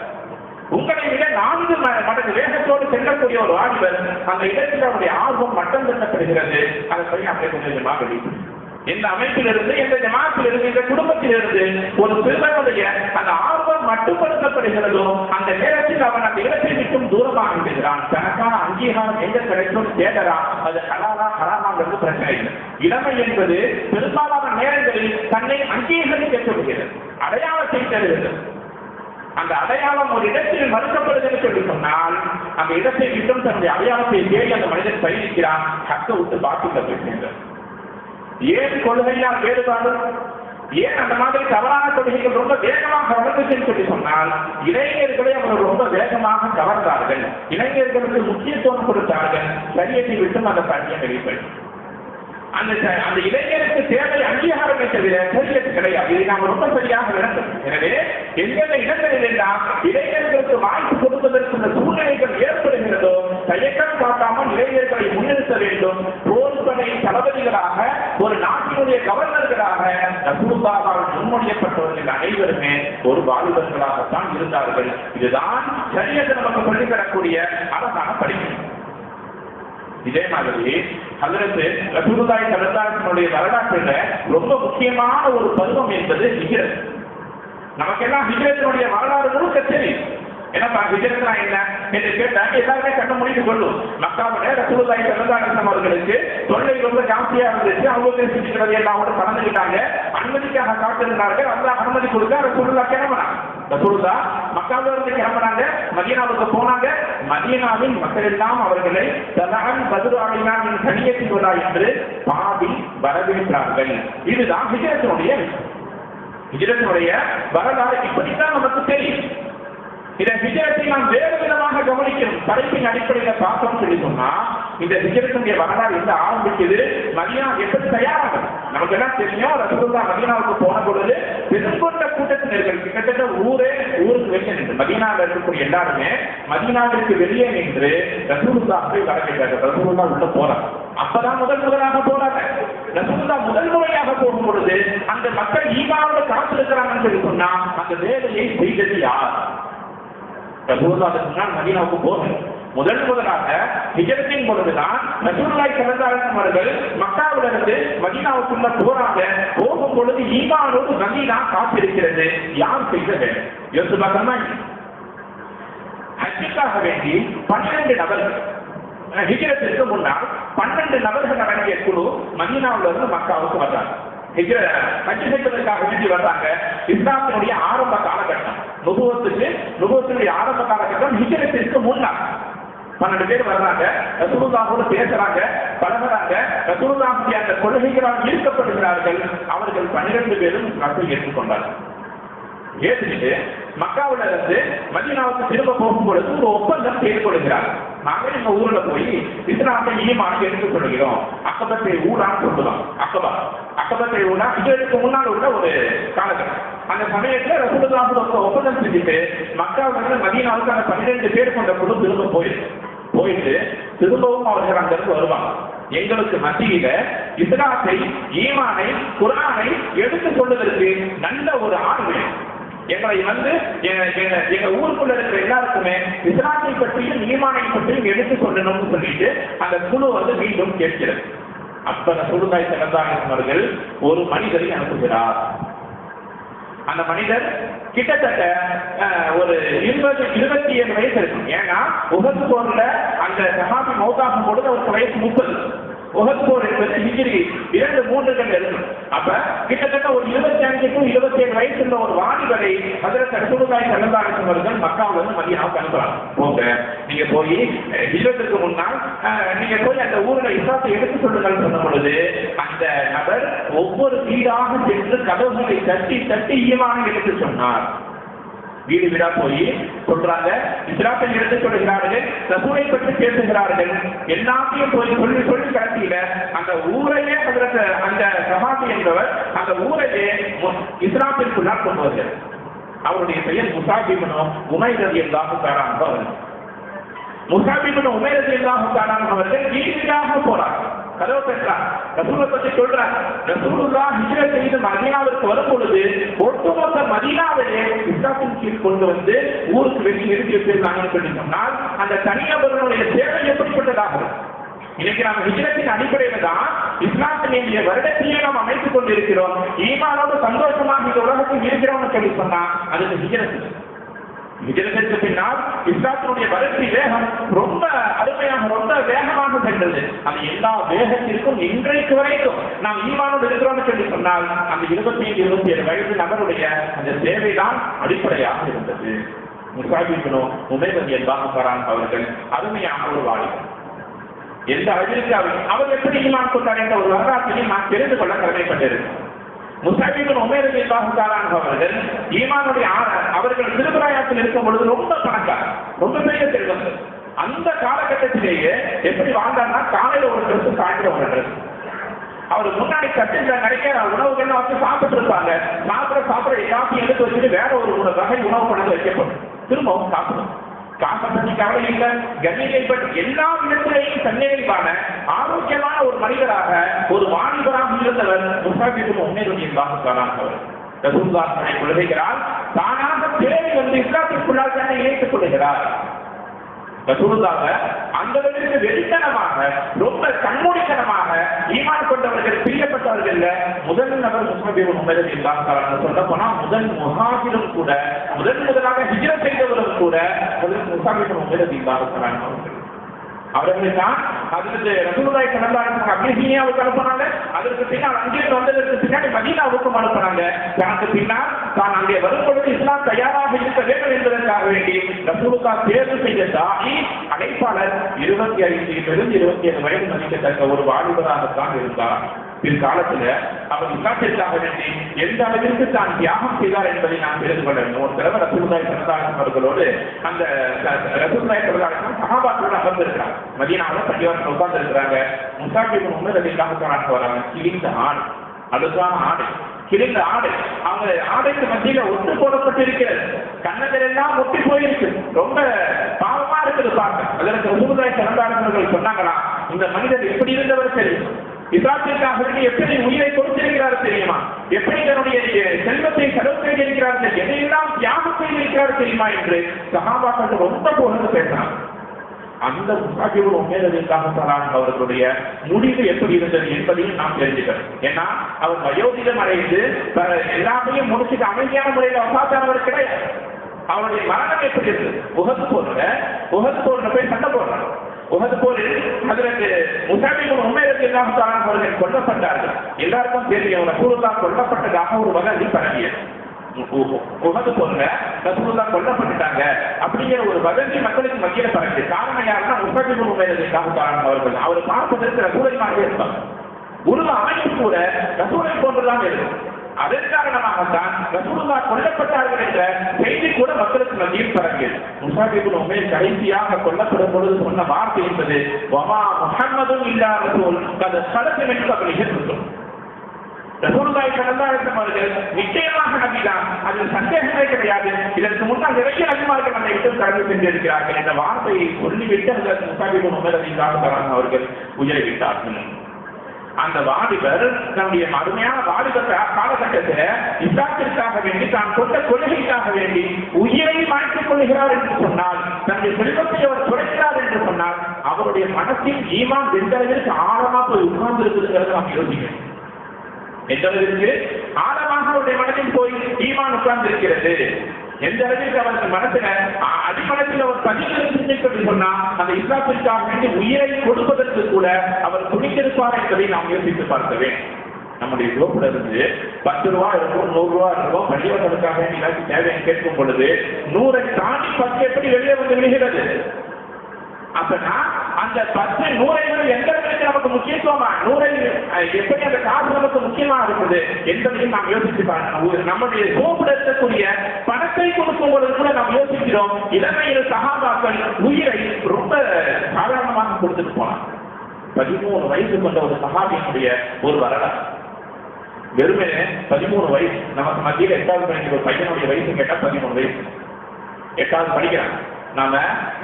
உங்களை விட 4 மடங்கு வேகத்தோடு செல்லக்கூடிய ஒரு ஆய்வர் அந்த இடத்தில் அவருடைய ஆர்வம் மட்டம் தட்டப்படுகிறது. அதை போய் அப்படியே கொஞ்சமாக வெளியிட்டு இந்த அமைப்பிலிருந்து, இந்த ஜமாத்திலிருந்து, இந்த குடும்பத்திலிருந்து ஒரு சிறுவனுடைய அந்த ஆர்வம் மட்டுப்படுத்தப்படுகிறதோ அந்த நேரத்தில் அவன் அந்த இடத்தை விட்டும் தூரமாக விடுகிறான். தனக்கான அங்கீகாரம் எங்க கிடைக்கும் தேடலாம். அது ஹலாலா ஹராமாங்கிறது பிரச்சனை இல்லை. இளமை என்பது பெரும்பாலான நேரங்களில் தன்னை அங்கீகரிக்க சொல்கிறது, அடையாளத்தை தருகிறது. அந்த அடையாளம் ஒரு இடத்தில் மறுக்கப்படுகிறது சொல்லி சொன்னால் அந்த இடத்தை விட்டும் தன்னுடைய அடையாளத்தை தேடி அந்த மனிதன் பயணிக்கிறான். ஹக்க விட்டு பாக்கிக்க போகின்றார். ஏன் கொள்கையால் வேறுபாடு, ஏன் அந்த மாதிரி தவறான கொள்கைகள் ரொம்ப வேகமாக வளர்ந்துச்சுன்னு சொல்லி சொன்னால் இளைஞர்களை அவர்கள் ரொம்ப வேகமாக கவர்ந்தார்கள், இளைஞர்களுக்கு முக்கியத்துவம் கொடுத்தார்கள். சரியத்தை விட்டும் அந்த பணியை வெளிப்படும். அந்த இளைஞருக்கு தேவை அங்கீகாரமே தவிர சரியத்து கிடையாது. இதை நாம் ரொம்ப சரியாக விளக்கும். எனவே எந்தெந்த இடங்களில் எல்லாம் இளைஞர்களுக்கு வாய்ப்பு கொடுப்பதற்கு சூழ்நிலைகள் ஏற்படுகிறதோ தயக்கம் காட்டாமல் இளைஞர்களை முன்னிறுத்த வேண்டும். போர்படை தளபதிகளாக, ஒரு நாட்டினுடைய கவர்னர்களாக ரசூலுல்லாஹால் முன்மொழியப்பட்டவர்கள் அனைவருமே ஒரு வாலிபர்களாகத்தான் இருந்தார்கள். இதுதான் சரியத்தை நமக்கு சொல்லித் தரக்கூடிய அழகான படிப்பு. இதே மாதிரி ஹஜ்ரத் ரசூலுல்லாஹி ஸல்லல்லாஹு அலைஹி வஸல்லம் வரலாற்றில் ரொம்ப முக்கியமான ஒரு பருவம் என்பது ஹிஜ்ரத். நமக்கெல்லாம் ஹிஜ்ரத்தினுடைய வரலாறு முழுக்க தெரியும். என்னப்பா ஹிஜ்ரத்னா என்ன என்று கேட்டால் எல்லாருமே கண்ண முடித்து கொள்ளும். மக்காவில ரசூலுல்லாஹி ஸல்லல்லாஹு அலைஹி வஸல்லம் அவர்களுக்கு தொல்லை ரொம்ப ஜாஸ்தியா இருந்துச்சு. அவங்க சிந்திக்கிறது எல்லாம் கூட கலந்துக்கிட்டாங்க. அனுமதிக்காக காத்திருந்தார்கள். அல்லாஹ் அனுமதி கொடுத்தா ரசூலுல்லாஹ் கிளம்பினாங்க. ரசூலுல்லாஹ் மக்காவில இருந்து கிளம்பினாங்க, மதீனாவுக்கு போனாங்க. மதீனாவின் மக்கள் எல்லாம் அவர்களை தலஹன் பத்ரு அலினாவின் கனியத்தின் விழா என்று பாடி வரவேற்றார்கள். இதுதான் ஹிஜ்ரத்தினுடைய வரலாறு. இப்படித்தான் நமக்கு தெரியும். இந்த ஹிஜ்ரத்தை நாம் வேறு விதமாக கவனிக்கணும். படைப்பின் அடிப்படையில் பார்த்தோம் சொல்லி சொன்னா இந்த ஹிஜ்ரத்தினுடைய வரலாறு எந்த ஆரம்பிக்குது, மதீனா எப்படி தயாராகும் நமக்கு எல்லாம் தெரியும். ரசூலுல்லாஹ் மதீனாவுக்கு போன பொழுது பெருங்கொண்ட கூட்டத்தினர்கள் கிட்டத்தட்ட ஊருக்கு வெளியே நின்று, மதீனாவில் இருக்கக்கூடிய எல்லாருமே மதீனாவிற்கு வெளியே நின்று ரசூலுல்லாஹை வரவேற்றார்கள். ரசூலுல்லாஹ் உள்ள போறாங்க. அப்பதான் முதலாக போறாங்க. ரசூலுல்லாஹ் முதல் முறையாக போகும் பொழுது அந்த மக்கள் ஈமானோட காத்திருக்கிறாங்கன்னு சொல்லி சொன்னா அந்த வேலையை செய்தது யார்? ரசூலுல்லாஹ் மதீனாவுக்கு போகணும். முதலாக ஹிஜ்ரத்தின் பொழுதுதான் ரசூலுல்லாஹி ஸல்லல்லாஹு அலைஹி வஸல்லம் அவர்கள் மக்காவிலிருந்து மதீனாவுக்குள்ள போறாங்க. போகும் பொழுது ஈமானோடு மதீனா காத்திருக்கிறது. யார் செய்த வேலை? யோசிச்சு பார்க்கணுமா? ஹஜ்ஜுக்காக வேண்டி 12 நபர்கள், ஹிஜ்ரத்திற்கு முன்னால் 12 நபர்கள் அடங்கிய குழு மதீனாவிலிருந்து மக்காவுக்கு வந்தாங்க. ஹஜ் செய்வதற்காக வேண்டி வந்தாங்க. இஸ்லாத்தினுடைய ஆரம்ப காலகட்டம், நுபுவத்துடைய ஆரம்ப காலகட்டம் ஹிஜ்ரத்திற்கு முன்னால் 12 பேர் வர்றாங்க. ரசூலுல்லாஹோடு பேசுறாங்க, பழகுறாங்க. ரசூலுல்லாஹுடைய அந்த கொள்கைகளால் ஈர்க்கப்படுகிறார்கள். அவர்கள் 12 பேரும் இஸ்லாத்தை ஏற்றுக்கொண்டார்கள். ஏற்றுக்கிட்டு மக்காவில இருந்து மதீனாவுக்கு திரும்ப போகும் பொழுது ஒரு ஒப்பந்தம் செய்து கொள்கிறார். நாங்கள் எங்க ஊர்ல போய் இஸ்லாத்தை ஈமானை எடுத்துக் கொள்கிறோம். அக்கபத்தை ஊரான்னு சொல்லுவாங்க. அக்கபத்தை ஊரா இதற்கு முன்னால் உள்ள ஒரு காலகட்டம். அந்த சமயத்துல ரசூலுல்லாஹ் ஒப்பந்தம் செஞ்சுட்டு மக்காவில இருந்து மதீனாவுக்கு அந்த 12 பேர் கொண்ட குழு திரும்ப போயிட்டு திரும்பவும் அவர்கள் அங்கிருந்து வருவாங்க. எங்களுக்கு மத்தியில இஸ்லாத்தை, ஈமானை, குர்ஆனை எடுத்துக் கொள்வதற்கு நல்ல ஒரு ஆள் எங்களை எங்க ஊருக்குள்ள இருக்கிற எல்லாருக்குமே இஸ்லாத்தை பற்றியும் ஈமானை பற்றியும் எடுத்துக் கொள்ளணும்னு சொல்லிட்டு அந்த குழு மீண்டும் கேட்கிறது. அப்ப ரசூலுல்லாஹி ஸல்லல்லாஹு அலைஹி வஸல்லம் அவர்கள் ஒரு மனிதரை அனுப்புகிறார். அந்த மனிதர் கிட்டத்தட்ட ஒரு 27 வயசு இருக்கும். ஏன்னா உஹது போர்ல அந்த சஹாபி மௌத்தாகும் பொழுது அவருக்கு வயசு 30. உஹத் போர் என்பது ஹிஜ்ரி 2-3 இருக்கும். அப்ப கிட்டத்தட்ட ஒரு 25 to 27 வயசுள்ள ஒரு வாலிபரை ஹஜ்ரத் ரசூலுல்லாஹி ஸல்லல்லாஹு அலைஹி வஸல்லம் அவர்கள் மக்காவுல இருந்து மதீனாவுக்கு அனுப்புறாங்க. போங்க, நீங்க போய் ஹிஜ்ரத்துக்கு முன்னால் நீங்க போய் அந்த ஊர்ல இஸ்லாத்தை எடுத்து சொல்லுங்கள் சொன்ன பொழுது அந்த நபர் ஒவ்வொரு வீடாக சென்று கதவுகளை தட்டி தட்டி ஈமானை எடுத்து சொன்னார். வீடு வீடா போய் சொல்றாங்க, இஸ்லாத்தை எடுத்து சொல்லுகிறார்கள், ரசூலை பற்றி பேசுகிறார்கள், எல்லாத்தையும் போய் சொல்லி சொல்லி கடைசியில அந்த ஊரையே அந்த சஹாபி என்பவர் அந்த ஊரையே இஸ்லாத்திற்குள்ளால் கொண்டு வருகிறார். அவருடைய பெயர் முஸாப் இப்னு உமைர் ரலியல்லாஹு தஆலா அவர்கள். முஸாப் இப்னு உமைர் ரலியல்லாஹு தஆலா அவர்கள் வீடாக போறார், கதவு பெற்றார், ரசூலை பற்றி சொல்றார். ரசூலுல்லாஹ் ஹிஜ்ரத் செய்து மதீனாவிற்கு வரும் பொழுது ஒட்டுமொத்த மதீனாவையே இஸ்லாத்தின் கீழ் கொண்டு வந்து ஊருக்கு வெளியே நிறுத்தி வச்சிருந்தாங்கன்னு சொல்லி சொன்னால் அந்த தனிநபர்களுடைய சேவை எப்படிப்பட்டதாகும். இன்னைக்கு நம்ம ஹிஜ்ரத்தின் அடிப்படையில தான் இஸ்லாத்தினுடைய வருடத்தையே நாம் அமைத்துக் கொண்டிருக்கிறோம். ஈமானோடு சந்தோஷமாக இந்த உலகத்தில் இருக்கிறோம்னு சொல்லி சொன்னா அதுக்கு ஹிஜ்ரத். ஹிஜ்ரத்திற்கு பின்னால் இஸ்லாத்தினுடைய வளர்ச்சி வேகம் ரொம்ப அருமையாக ரொம்ப வேகமாக சென்றது. அந்த எல்லா வேகத்திற்கும் இன்றைக்கு வரைக்கும் நாம் ஈமானோடு இருக்கிறோம்னு சொல்லி சொன்னால் அந்த 25-27 வயது நபருடைய அந்த சேவை தான் அடிப்படையாக இருந்தது. முஸாப் இப்னு உமைர் ரலியல்லாஹு தஆலா அவர்கள் அருமையான ஒரு வாலிபர். எந்த அளவிற்கு அவர் எப்படி ஈமான் கொண்டார் என்ற ஒரு வரலாற்றையும் நான் தெரிந்து கொள்ள கடமைப்பட்டிருக்கிறேன். முஸாப் இப்னு உமைர் ரலியல்லாஹு தஆலா அவர்கள் ஈமானுடைய அவர்கள் திருபிராயத்தில் இருக்கும் பொழுது ரொம்ப பணக்காரர், ரொம்ப பெரிய செல்வந்தர். அந்த காலகட்டத்திலேயே எப்படி வாழ்ந்தார்னா காலையில ஒரு ட்ரெஸ், சாயந்தரம் ஒரு ட்ரெஸ். அவர் முன்னாடி கட்டில நிறைய உணவுகள்லாம் வச்சு சாப்பிட்டு இருப்பாங்க. சாப்பிட எல்லாத்தையும் எடுத்து வச்சுட்டு வேற ஒரு வகை உணவு கொண்டு வைக்கப்படும், திரும்பவும் சாப்பிடும். காசை பற்றி கவலை இல்லை, கண்ணியை பற்றி எல்லா விதத்திலேயும் தன்னிறைவான ஆரோக்கியமான ஒரு மனிதராக ஒரு வாலிபராக இருந்தவர் முஸாப் இப்னு உமைர் ரலியல்லாஹு தஆலா அவர்கள். ரசூலுல்லாஹி கொள்கிறார், தானாக தேவை வந்து இஸ்லாத்திற்குள்ளால் தன்னை இணைத்துக் கொள்கிறார். ரசூலுல்லாஹ் அந்த அளவிற்கு வெறித்தனமாக ரொம்ப கண்மூடித்தனமாக ஈமான் கொண்டவர்கள் பிரியப்பட்டவர்கள் முதல் நபர் முஸாப் இப்னு உமைர் ரலியல்லாஹு தஆலா. சொல்ல போனா முதல் முஹாஜிரும் கூட, முதலாக ஹிஜ்ரத் செய்தவரும் கூட முஸாப் இப்னு உமைர் ரலியல்லாஹு தஆலா அவர்கள் தான். அதுக்கு ரசூலுல்லாஹி ஸல்லல்லாஹு அலைஹி வஸல்லம் அபிஸினியாவுக்கு அனுப்புனாங்க. அதற்கு பின்னால் அங்கிருந்து வந்ததற்கு பின்னாடி மதீனாவுக்கும் அனுப்புனாங்க. அதற்கு பின்னால் தான் அங்கே வரும்பொழுது இஸ்லாம் தயாராக இருக்க வேண்டும் என்பதற்காக வேண்டி ரசூலுல்லாஹ் தேர்வு செய்த தாயி அழைப்பாளர் 25-27 வயது மதிக்கத்தக்க ஒரு வாலிபராகத்தான் இருந்தார். பிற்காலத்தில் அவர் இஸ்லாத்திற்காக வேண்டி எந்த அளவிற்கு தான் தியாகம் செய்தார் என்பதை நாம் தெரிந்து கொள்ள வேண்டும். ஒரு தடவை ரசூலுல்லாஹி ஸல்லல்லாஹு அலைஹி அவர்களோடு அந்த ரசூலுல்லாஹி ஸல்லல்லாஹு அலைஹி வஸல்லம் சஹாபாக்களோடு அமர்ந்திருக்கிறார். மதீனாவில் பள்ளிவாசல் உட்கார்ந்து இருக்கிறாங்க. முஸாப் இப்னு உமைர் ரலியல்லாஹு தஆலா வராங்க. கிழிந்த ஆடை, அழுக்கான ஆடை, கிழிந்த ஆடை, அவங்க ஆடைக்கு மத்தியில ஒட்டு போடப்பட்டிருக்கிறது. கண்ணங்கள் எல்லாம் ஒட்டி போயிருக்கு, ரொம்ப பாவமா இருக்குது பார்க்க. அதற்கு ரசூலுல்லாஹி ஸல்லல்லாஹு அலைஹி அவர்கள் சொன்னாங்களா, இந்த மனிதர் எப்படி இருந்தவர் தெரியும், இஸ்லாத்திற்காக எப்படி உயிரை கொடுத்திருக்கிறார் தெரியுமா, எப்படி தன்னுடைய செல்வத்தை செலவு செய்திருக்கிறார், எதையெல்லாம் தியாகம் செய்திருக்கிறார் தெரியுமா என்று சஹாபாக்கள் ரொம்ப புகழ்ந்து பேசினார். அந்த முஸாப் இப்னு உமைர் ரலியல்லாஹு தஆலா அவர்களுடைய முடிவு எப்படி இருந்தது என்பதையும் நாம் தெரிஞ்சுக்கிறோம். ஏன்னா அவர் வயோதிகம் அடைந்து எல்லாத்தையும் முடிச்சுட்டு அமைதியான முறையில் வஃபாத்தானவர் கிடையாது. அவருடைய மரணம் எப்படி இருந்தது, உஹத் போர்ல போய் சண்டை போடுறாங்க. உஹத் போரில் ஹஜ்ரத் முஸாப் இப்னு உமைர் ரலியல்லாஹு தஆலா அவர்கள் கொல்லப்பட்டார்கள். எல்லாருக்கும் தெரியும் ரசூலுல்லாஹ் கொல்லப்பட்டதாக ஒரு வதந்தி பரவியது. உஹத் போர்ல ரசூலுல்லாஹ் கொல்லப்பட்டாங்க அப்படிங்கிற ஒரு வதந்தி மக்களுக்கு மத்தியில பரவியது. காரணம் யாருன்னா முஸாப் இப்னு உமைர் ரலியல்லாஹு தஆலா அவர்கள். அவர் பார்ப்பதற்கு ரசூலை மாதிரி இருப்பார், உருவ அமைப்பு கூட ரசூலை போன்றுதான் இருக்கும். அதன் காரணமாகத்தான் ரசூலுல்லாஹ் கொல்லப்பட்டார்கள் என்ற செய்தி கூட மக்களுக்கு மத்தியில் பரவியது. முஸாப் இப்னு உமைர் கடைசியாக கொல்லப்படும் பொழுது சொன்ன வார்த்தை என்பது வமா முஹம்மதுன் இல்லா ரசூல் கத் ஸலத மின் கப்லிஹி ரசூல். ரசூலுல்லாஹி ஸல்லல்லாஹு அலைஹி வஸல்லம் அவர்கள் நிச்சயமாக நபிதான், அதில் சந்தேகமே கிடையாது. இதற்கு முன்னால் நிறைய நபிமார்கள் நம்மை விட்டு கடந்து சென்றிருக்கிறார்கள் என்ற வார்த்தையை சொல்லிவிட்டு ஹஜ்ரத் முஸாப் இப்னு உமைர் ரலியல்லாஹு தஆலா அவர்கள் உயிரை விட்டார்கள். அந்த வாலிபர் தன்னுடைய அருமையான வாலிபர் காலகட்டத்தில் இஸ்லாத்திற்காக வேண்டி தான் கொண்ட கொள்கைக்காக வேண்டி உயிரை மாற்றிக் கொள்கிறார் என்று சொன்னால், தன்னுடைய செல்வத்தை அவர் குறைக்கிறார் என்று சொன்னால், அவருடைய மனத்தின் ஈமான் எந்த அளவிற்கு ஆழமாக போய் உட்கார்ந்து இருக்குதுங்கிறத நாம் யோசிக்கணும். எந்த அளவிற்கு ஆழமாக அவருடைய மனதில் போய் ஈமான் உட்கார்ந்து இருக்கிறது. எந்த அளவிற்கு அவருக்கு மனசுல அடிமனத்தில் அவர் பதிவு சொன்னா அந்த இஸ்லாத்திற்காக வேண்டி உயிரை கொடுப்பதற்கு கூட அவர் துணித்திருப்பார் என்பதை நாம் யோசித்து பார்க்க வேண்டும். நம்முடைய ஜோப்புல இருந்து 10 ரூபா இருக்கும், 100 ரூபா இருக்கும், பள்ளிவாசலுக்காக ஏதாச்சும் தேவையை கேட்கும் பொழுது 100 தாண்டி 10 எப்படி வெளியே வந்து விழுகிறது? அப்பனா அந்த 10 100 எந்த அளவுக்கு நமக்கு முக்கியத்துவமா, 100 எப்படி அந்த காசு நமக்கு முக்கியமா இருக்குது என்பதையும் நாம் யோசிச்சு பார்க்கணும். நம்முடைய ஜோப்புல இருக்கக்கூடிய பணத்தை கொடுக்கும் பொழுது கூட நாம் யோசிக்கிறோம். இளமையில் சஹாபாக்கள் உயிரை ரொம்ப சாதாரணமாக கொடுத்துட்டு போனான். 13 வயசு கொண்ட ஒரு சஹாபியினுடைய ஒரு வரலாறு. வெறுமே 13 வயசு. நமக்கு மத்தியில் 8வது படிக்கிற ஒரு பையனுடைய வயசு கேட்டா 13 வயசு. 8வது படிக்கிறான். நாம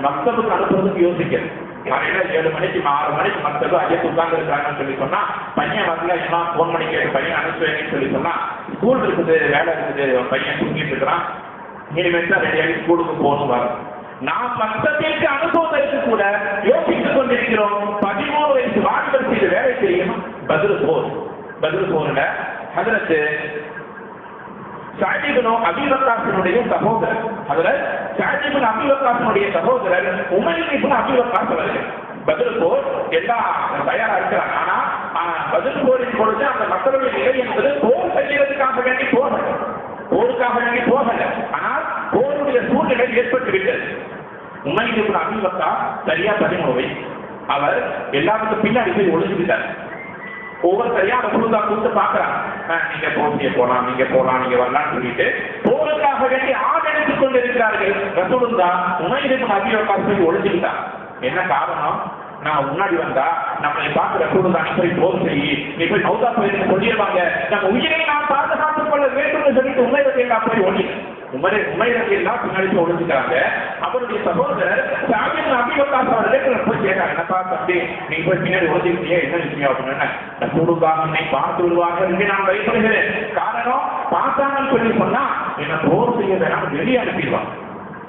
மக்தபுக்கு அனுப்புறதுக்கு யோசிக்கிறோம். காலையில 7 மணிக்கு 6 மணிக்கு மக்தபு ஐயத்து உட்கார்ந்து இருக்காங்கன்னு சொல்லி சொன்னா பையன் வரல, என்ன 4 மணிக்கு பையன் அனுப்புவேன்னு சொல்லி சொன்னா ஸ்கூல் இருக்குது, வேலை இருக்குது, பையன் தூங்கிட்டு இருக்கிறான், இனிமேல் தான் ரெடியாகி ஸ்கூலுக்கு போகணும் வரும். நாம் மக்தபிற்கு அனுபவத்திற்கு கூட யோசித்துக் கொண்டிருக்கிறோம். 13 வயசு வாலிபர் செய்த வேலை தெரியும். பதில் போர்ல ஹஜ்ரத் சஅத் இப்னு அபீ வக்காஸினுடைய சகோதரர், ஹஜ்ரத் சஅத் இப்னு அபீ வக்காஸினுடைய சகோதரர் உமைர் இப்னு அபீ வக்காஸ் அவர்கள் பதில் போர் எல்லாம் தயாரா இருக்கிறாங்க. ஆனா பதில் போரின் பொழுது அந்த மக்களுடைய நிலை என்பது போர் செய்யறதுக்காக வேண்டி போருக்காக வேண்டி போகல, ஆனால் போருடைய சூழ்நிலை ஏற்பட்டு விட்டது. உமைர் இப்னு அபீ வக்காஸ் சரியா 13 வயசு. அவர் எல்லாத்துக்கும் பின்னாடி போய் ஒளிஞ்சுக்கிட்டார். ஒவ்வொருத்தரையா ரசூலுல்லா கூப்பிட்டு பாக்குறாங்க, நீங்க போட்டிய போலாம், நீங்க வரலாம்னு சொல்லிட்டு போருக்காக வேண்டி ஆதரித்துக் கொண்டிருக்கிறார்கள். ரசூலுல்லா உமைர் இப்னு அபீ வக்காஸ் போய் ஒளிஞ்சுக்கிட்டார். என்ன காரணம்? நான் முன்னாடி வந்தா நம்மளை பார்த்து ரசூலுல்லா நீ போய் போர் செய்யி, நீ போய் மௌதா போய் சொல்லிடுவாங்க, நம்ம உயிரை நாம் பாதுகாத்துக் கொள்ள வேண்டும் சொல்லிட்டு உமைர் ரலியல்லாஹு போய் ஒளி உமைர் ரலியல்லாஹு பின்னாடி ஒளிஞ்சுக்கிறாங்க. அவருடைய சகோதரர் சஅத் இப்னு அபீ வக்காஸ் அவர்கள் போய் கேட்டாங்க, என்னப்பா தம்பி நீங்க போய் பின்னாடி ஒளிஞ்சுக்கிட்டீங்க, என்ன விஷயம் அப்படின்னு. ரசூலுல்லா என்னை பார்த்து விடுவார்கள் என்று நான் பயப்படுகிறேன். காரணம் பார்த்தாங்கன்னு சொல்லி சொன்னா என்ன போர் செய்ய வேணாம், வெளியே அனுப்பிடுவாங்க.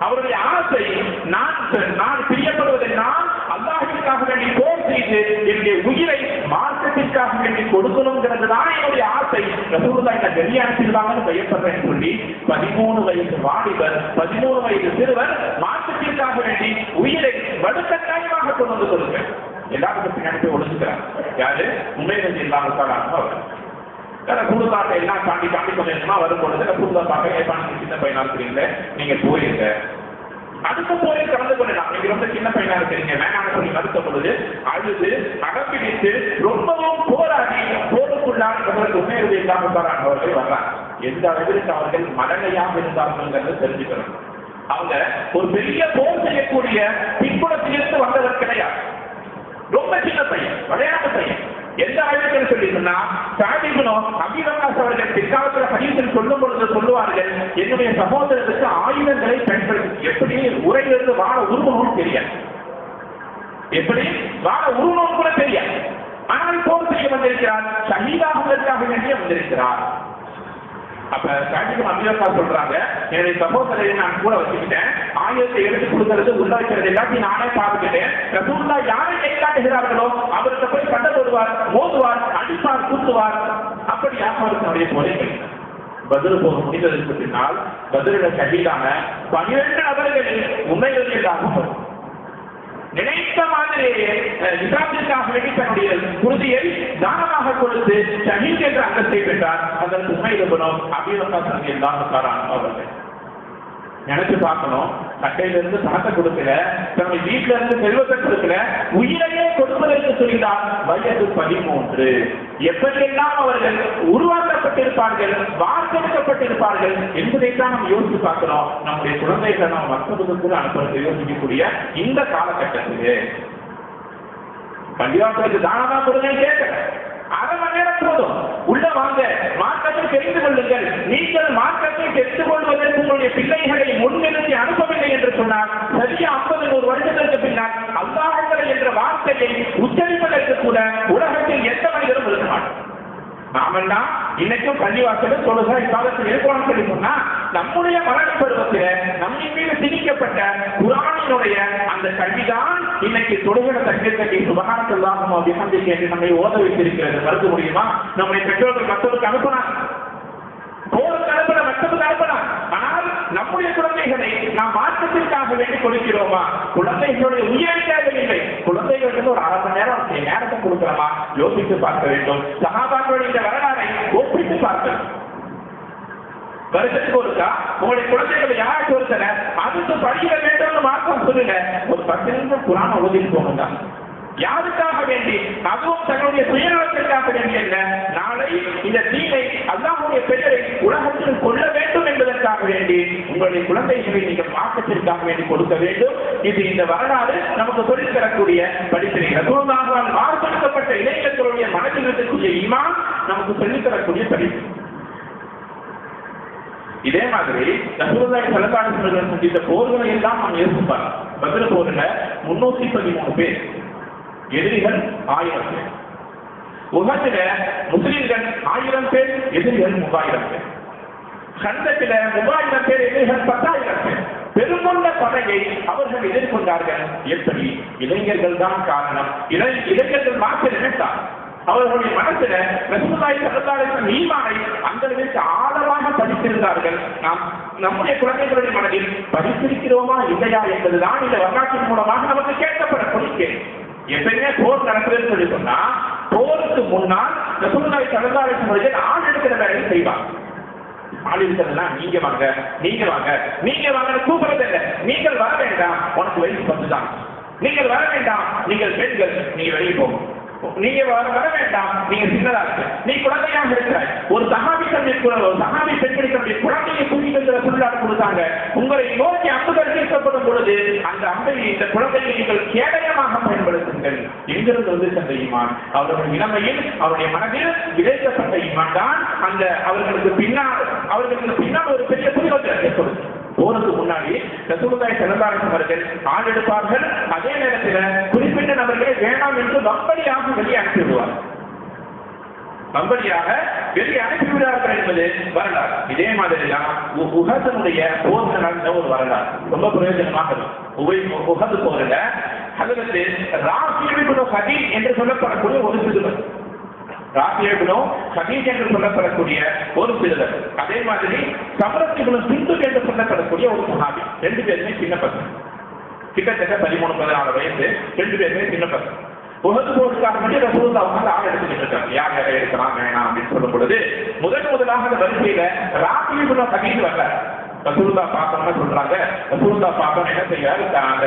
அவருடைய ஆசை நான் பிரியப்படுவதென்னால் அல்லாஹ்விற்காக வேண்டி போர் செய்து என்னுடைய உயிரை மார்க்கத்திற்காக வேண்டி கொடுக்கணுங்கிறது தான் என்னுடைய ஆசை. ரசூலுல்லாஹ் என்ன வெளியே அனுப்பிடுவாங்கன்னு பயப்படுறேன்னு சொல்லி 13 வயசு வாலிபர், 13 வயது சிறுவர் மார்க்கத்திற்காக வேண்டி உயிரை வலுக்கட்டாயமாக கொண்டு வந்து கொடுங்க. எல்லாருக்கும் பின்னாடி போய் ஒழிச்சுக்கிறார். யாரு? உமைர் ரலியல்லாஹு தஆலா அவர் ரசூலுல்லாஹ் எல்லாம் தாண்டி கொஞ்சமா வரும் பொழுது ரசூலுல்லாஹ் பார்க்க சின்ன பையனா இருக்கிறீங்க, நீங்க போயிருங்க. அடுத்த போரில் கலந்து கொள்ளலாம், நீங்க ரொம்ப சின்ன பையனா இருக்கிறீங்க வேணாம் சொல்லி மறுத்த பொழுது அழுது அகப்பிடித்து ரொம்பவும் போராடி போருக்குள்ளான உமைர் ரலியல்லாஹு தஆலா அவர்கள் வர்றாங்க. எந்த அளவிற்கு அவர்கள் மடலையாக இருந்தார்கள் தெரிஞ்சுக்கணும். அவங்க ஒரு பெரிய போர் செய்யக்கூடிய பின்புலத்திலிருந்து வந்தவர் கிடையாது. ரொம்ப சின்ன பையன், விளையாட்டு பையன். எந்த அளவிற்கு சொல்லி சொன்னா சஅத் இப்னு அபீ வக்காஸ் அவர்கள் பிற்காலத்தில் ஹதீஸில் சொல்லும் பொழுது சொல்லுவார்கள், என்னுடைய சகோதரருக்கு ஆயுதங்களை பயன்படுத்தி எப்படி உரையிலிருந்து வாழ உருவணும் தெரியாது, எப்படி வாழ உருவணும் கூட தெரியாது. ஆனால் போர் செய்ய வந்திருக்கிறார், ஷஹீதாகுவதற்காக வேண்டிய வந்திருக்கிறார். அப்ப சஅத் இப்னு அபீ வக்காஸ் சொல்றாங்க, என்னுடைய சகோதரரை நான் கூட வச்சுக்கிட்டேன், ஆயுதத்தை எடுத்து கொடுக்கிறது உள்ள வைக்கிறது எல்லாத்தையும் நானே பார்த்துக்கிட்டேன். ரசூலுல்லாஹ் யாரை கைகாட்டுகிறார்களோ அவருக்கு போய் சண்டை போடுவார், மோதுவார், அடிப்பார், குத்துவார். அப்படி யாருடைய போரை பதில் போக முடிந்ததற்கு பின்னால் பதில ஷஹீதான 12 நபர்கள் உமைர் ரலியல்லாஹு நினைத்த மாதிரியே இஸ்லாத்திற்காக வேண்டி தன்னுடைய குருதியை தானமாக கொடுத்து ஷஹீத் என்ற அந்தஸ்தை பெற்றார். அதற்கு உமைர் இப்னு அபீ வக்காஸ் ரலியல்லாஹு தஆலா அவர்கள் நினைச்சு பார்க்கணும். சட்டையிலிருந்து பணத்தை கொடுக்கல, தன்னுடைய வீட்டில இருந்து செல்வத்தை கொடுக்கல, உயிரையே கொடுப்பதற்கு சொல்கிறார். வயது 13. எப்படியெல்லாம் அவர்கள் உருவாக்கப்பட்டிருப்பார்கள், வார்த்தெடுக்கப்பட்டிருப்பார்கள் என்பதைத்தான் நம்ம யோசித்து பார்க்கிறோம். நம்முடைய குழந்தைகளை நம்ம மற்றவர்களுக்கு அனுப்புறது யோசிக்கக்கூடிய இந்த காலகட்டத்துக்கு பள்ளிவாசலுக்கு தானமா கொடுங்க கேட்கல, 1/2 மணி நேரம் போதும், உள்ள வாங்க, மார்க்கத்தை தெரிந்து கொள்ளுங்கள். நீங்கள் மார்க்கத்தை தெரிந்து கொள்வதற்கு உங்களுடைய பிள்ளைகளை முன்னிறுத்தி அனுப்பவில்லை என்று சொன்னார். சரியா 50-100 வருடத்திற்கு பின்னால் அல்லாஹ் என்ற வார்த்தையை உச்சரிப்பதற்கு கூட உலகத்தில் எந்த மனிதரும் இருக்க மாட்டார். நாமெல்லாம் இன்னைக்கும் பள்ளிவாசல் தொழுகை காலத்தில் இருக்கணும்னு சொல்லி சொன்னா நம்முடைய மரண பருவத்தில் நம்மின் மீது திணிக்கப்பட்ட குர்ஆனினுடைய அந்த கல்விதான் இன்னைக்கு தொழுகிற தண்ணீர்கட்டி சுபஹானல்லாஹு பிஹம்திஹி என்று நம்மை ஓத வைத்திருக்கிறது. மறுக்க முடியுமா? நம்முடைய பெற்றோர்கள் மற்றவருக்கு அனுப்பினார், போருக்கு அனுப்பின, மற்றவருக்கு அனுப்பினார். ஆனால் நம்ம நம்முடைய குழந்தைகளை நாம் மாற்றத்திற்காக வேண்டி கொடுக்கிறோமா? குழந்தைகளுடைய உயிரை தேவையில்லை, குழந்தைகளுக்கு ஒரு அரை மணி நேரத்தை கொடுக்கிறோமா? யோசித்து பார்க்க வேண்டும். சகாபாக்களுடைய இந்த வரலாறை ஒப்பிட்டு பார்க்க வருஷத்துக்கு ஒருக்கா உங்களுடைய குழந்தைகளை யாராச்சும் ஒருத்தர அதுக்கு படிக்க வேண்டும் மார்க்கம் சொல்லுங்க. ஒரு 10 நிமிஷம் குரான் ஓதிட்டு போகணுங்க. யாருக்காக வேண்டி? அதுவும் தன்னுடைய சுயநலத்திற்காக வேண்டி அல்ல. நாளை இந்த தீனை அல்லாஹ்வுடைய பெயரை உலகத்தில் கொள்ள வேண்டும் என்பதற்காக வேண்டி உங்களுடைய குழந்தைகளை நீங்கள் மாற்றத்திற்காக வேண்டி கொடுக்க வேண்டும். இது இந்த வரலாறு நமக்கு சொல்லித் தரக்கூடிய படிப்பினை. ரசூலுல்லாஹ்வால் மாற்றப்பட்ட இளைஞர்களுடைய மனதில் இருக்கக்கூடிய ஈமான் நமக்கு சொல்லித் தரக்கூடிய படிப்பு. இதே மாதிரி ரசூலுல்லாஹி ஸல்லல்லாஹு அலைஹி வஸல்லம் சந்தித்த போர்களை எல்லாம் நாம் யோசிப்பார். பத்ர் போர்ல 313 பேர், எதிரிகள் 1000 பேர். உஹதுல முஸ்லிம்கள் 1000 பேர், எதிரிகள் 3000 பேர். கந்தத்தில 3000 பேர், எதிரிகள் 10000 பேர். பெருமொண்ட படையை அவர்கள் எதிர்கொண்டார்கள். எப்படி? இளைஞர்கள் தான் காரணம். இளைஞர்கள் மாற்ற நினைத்தார். அவர்களுடைய மனசுல ரசூலுல்லாஹி ஸல்லல்லாஹு அலைஹி வஸல்லம் ஈமானை அந்த அளவுக்கு ஆழமாக படித்திருந்தார்கள். நாம் நம்முடைய குழந்தைகளுடைய மனதில் படித்திருக்கிறோமா இல்லையா என்பதுதான் இந்த வரலாற்றின் மூலமாக நமக்கு கேட்கப்படக்கூடிய கேள்வி. எப்பயுமே போர் நடக்குதுன்னு சொல்லி சொன்னா போருக்கு முன்னால் ரசூலுல்லாஹி ஸல்லல்லாஹு அலைஹி வஸல்லம் ஆள் எடுக்கிற வேலையை செய்வாங்க. ஆள் இருக்கிறதுனா நீங்க வாங்க, நீங்க வாங்க, நீங்க வாங்க கூப்பிடுறது இல்லை. நீங்கள் வர வேண்டாம், உனக்கு வயசு 10 தான். நீங்கள் வர வேண்டாம், நீங்கள் பெண்கள், நீங்க வெளியே போகும். நீங்க வர வேண்டாம், நீங்க சின்னதா இருக்கு, நீ குழந்தையாக இருக்கிறாய். ஒரு சஹாபி பெண்களுக்கு குழந்தையை கூட்டிட்டு சுருளாட கொடுத்தாங்க. உங்களை நோக்கி அம்புகள் தீர்க்கப்படும் பொழுது அந்த அம்பை இந்த குழந்தையை நீங்கள் கேடயமாக பயன்படுத்துங்கள். எங்கிருந்து வந்து சென்ற ஈமான்? அவர்கள் இளமையில் அவருடைய மனதில் விதைக்கப்பட்ட ஈமான் தான் அந்த அவர்களுக்கு பின்னால் ஒரு பெரிய புரிதல் ஏற்படுது. போருக்கு முன்னாடி ரசூலுல்லாஹி ஸல்லல்லாஹு அலைஹி வஸல்லம் அவர்கள் ஆள் எடுப்பார்கள். அதே நேரத்தில் குறிப்பிட்ட நபர்களை வேண்டாம் என்று வம்படியாக வெளியே அனுப்பிவிடுவார். வம்படியாக வெளியே அனுப்பிவிடுவார்கள் என்பது வரலாறு. இதே மாதிரி தான் உஹதுடைய போர் நடந்த ஒரு வரலாறு ரொம்ப பிரயோஜனமாக இருக்கும். உஹது போரில் ஹஜ்ரத் ராஃபி இப்னு ஹதீஜ் என்று சொல்லப்படக்கூடிய ஒரு சிறுவர், ராஃபி இப்னு ஹதீஜ் என்று சொல்லப்படக்கூடிய ஒரு சிறுவர், அதே மாதிரி சம்ரத் இப்னு ஜுந்துப் என்று சொல்லப்படக்கூடிய ஒரு சஹாபி, 2 பேருமே சின்ன பசங்க, கிட்டத்தட்ட 13-14 வயசு, 2 பேருமே சின்ன பசங்க. உஹது போருக்காக வேண்டி ரசூலுல்லாஹ் அவங்க ஆள் எடுத்துக்கிட்டு இருக்காங்க. யார் யாரை எடுக்கலாம் வேணாம் அப்படின்னு சொல்லும் பொழுது முதலாக அந்த வரிசையில ராஃபி இப்னு ஹதீஜ் வரல. ரசூலுல்லாஹ் பார்க்கணும்னு சொல்றாங்க. ரசூலுல்லாஹ் பார்க்கணும் என்ன செய்யறாரு? அந்த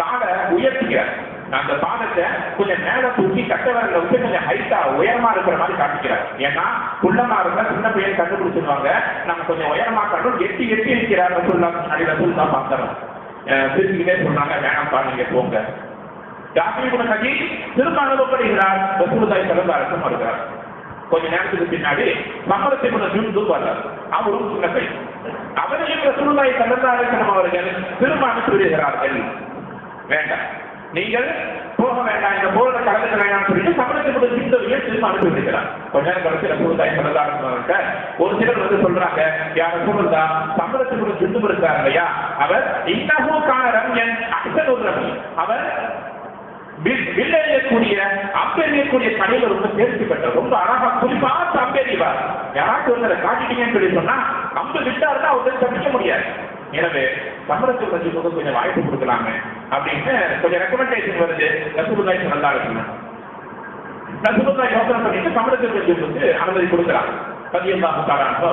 காலை உயர்த்திக்கிறார். அந்த பாதத்தை கொஞ்சம் மேல தூக்கி கட்டவரல வந்து கொஞ்சம் ஹைட்டா உயரமா இருக்கிற மாதிரி காட்டிக்கிறார். ஏன்னா குள்ளமா இருந்தா சின்ன பையன் கண்டுபிடிச்சிருவாங்க. நம்ம கொஞ்சம் உயரமா காட்டும் எட்டி இருக்கிறார். ரசூலுல்லாஹ் பார்க்கறோம். திரும்பிக்கிட்டே சொன்னாங்க, வேணாம்ப்பா நீங்க போங்க. ராஃபி இப்னு ஹதீஜ் திரும்ப அனுப்பப்படுகிறார். ரசூலுல்லாஹி ஸல்லல்லாஹு அலைஹி வஸல்லம் வருகிறார். கொஞ்ச நேரத்துக்கு பின்னாடி சம்ரத் இப்னு ஜுந்துப் வந்தார். அவரும் சின்ன பையன். அவரையும் ரசூலுல்லாஹி ஸல்லல்லாஹு அலைஹி வஸல்லம் அவர்கள் திரும்ப அனுப்பி விடுகிறார்கள். வேண்டாம், நீங்கள் போக வேண்டாம், இந்த போர்ல கலந்துக்க வேண்டாம் சொல்லிட்டு சம்ரத் இப்னு ஜுந்துபையே திரும்ப அனுப்பி விடுகிறார். கொஞ்ச நேரம் கழிச்சு ரசூலுல்லாஹி ஸல்லல்லாஹு அலைஹி வஸல்லம் ஒரு சிலர் வந்து சொல்றாங்க, யார் ரசூலுல்லாஹ் சம்ரத் இப்னு ஜுந்துப் இருக்கார் இல்லையா, அவர் இன்னஹு கான ரம்யன் அஹ்சனுர் ரமி, அவர் வில்லெறியக்கூடிய அம்பெறியக்கூடிய கடையில் ரொம்ப தேர்ச்சி பெற்றார். ரொம்ப அழகா குறிப்பாக அம்பெறிவார். யாராச்சும் ஒருத்தரை காட்டிட்டீங்கன்னு சொல்லி சொன்னா அம்பு விட்டாருன்னா அவருக்கு தப்பிக்க முடியாது. எனவே சம்ரத் கொஞ்சம் கொஞ்சம் வாய்ப்பு கொடுக்கலாமே அப்படின்னு கொஞ்சம் ரெக்கமெண்டேஷன் வருது. ரசூலுல்லாஹி ஸல்லல்லாஹு அலைஹி வஸல்லம் ரசூலுல்லாஹ் யோசனை பண்ணிட்டு சம்ரத் கொஞ்சம் அனுமதி கொடுக்குறாங்க. ரலியல்லாஹு தஆலா அன்ஹு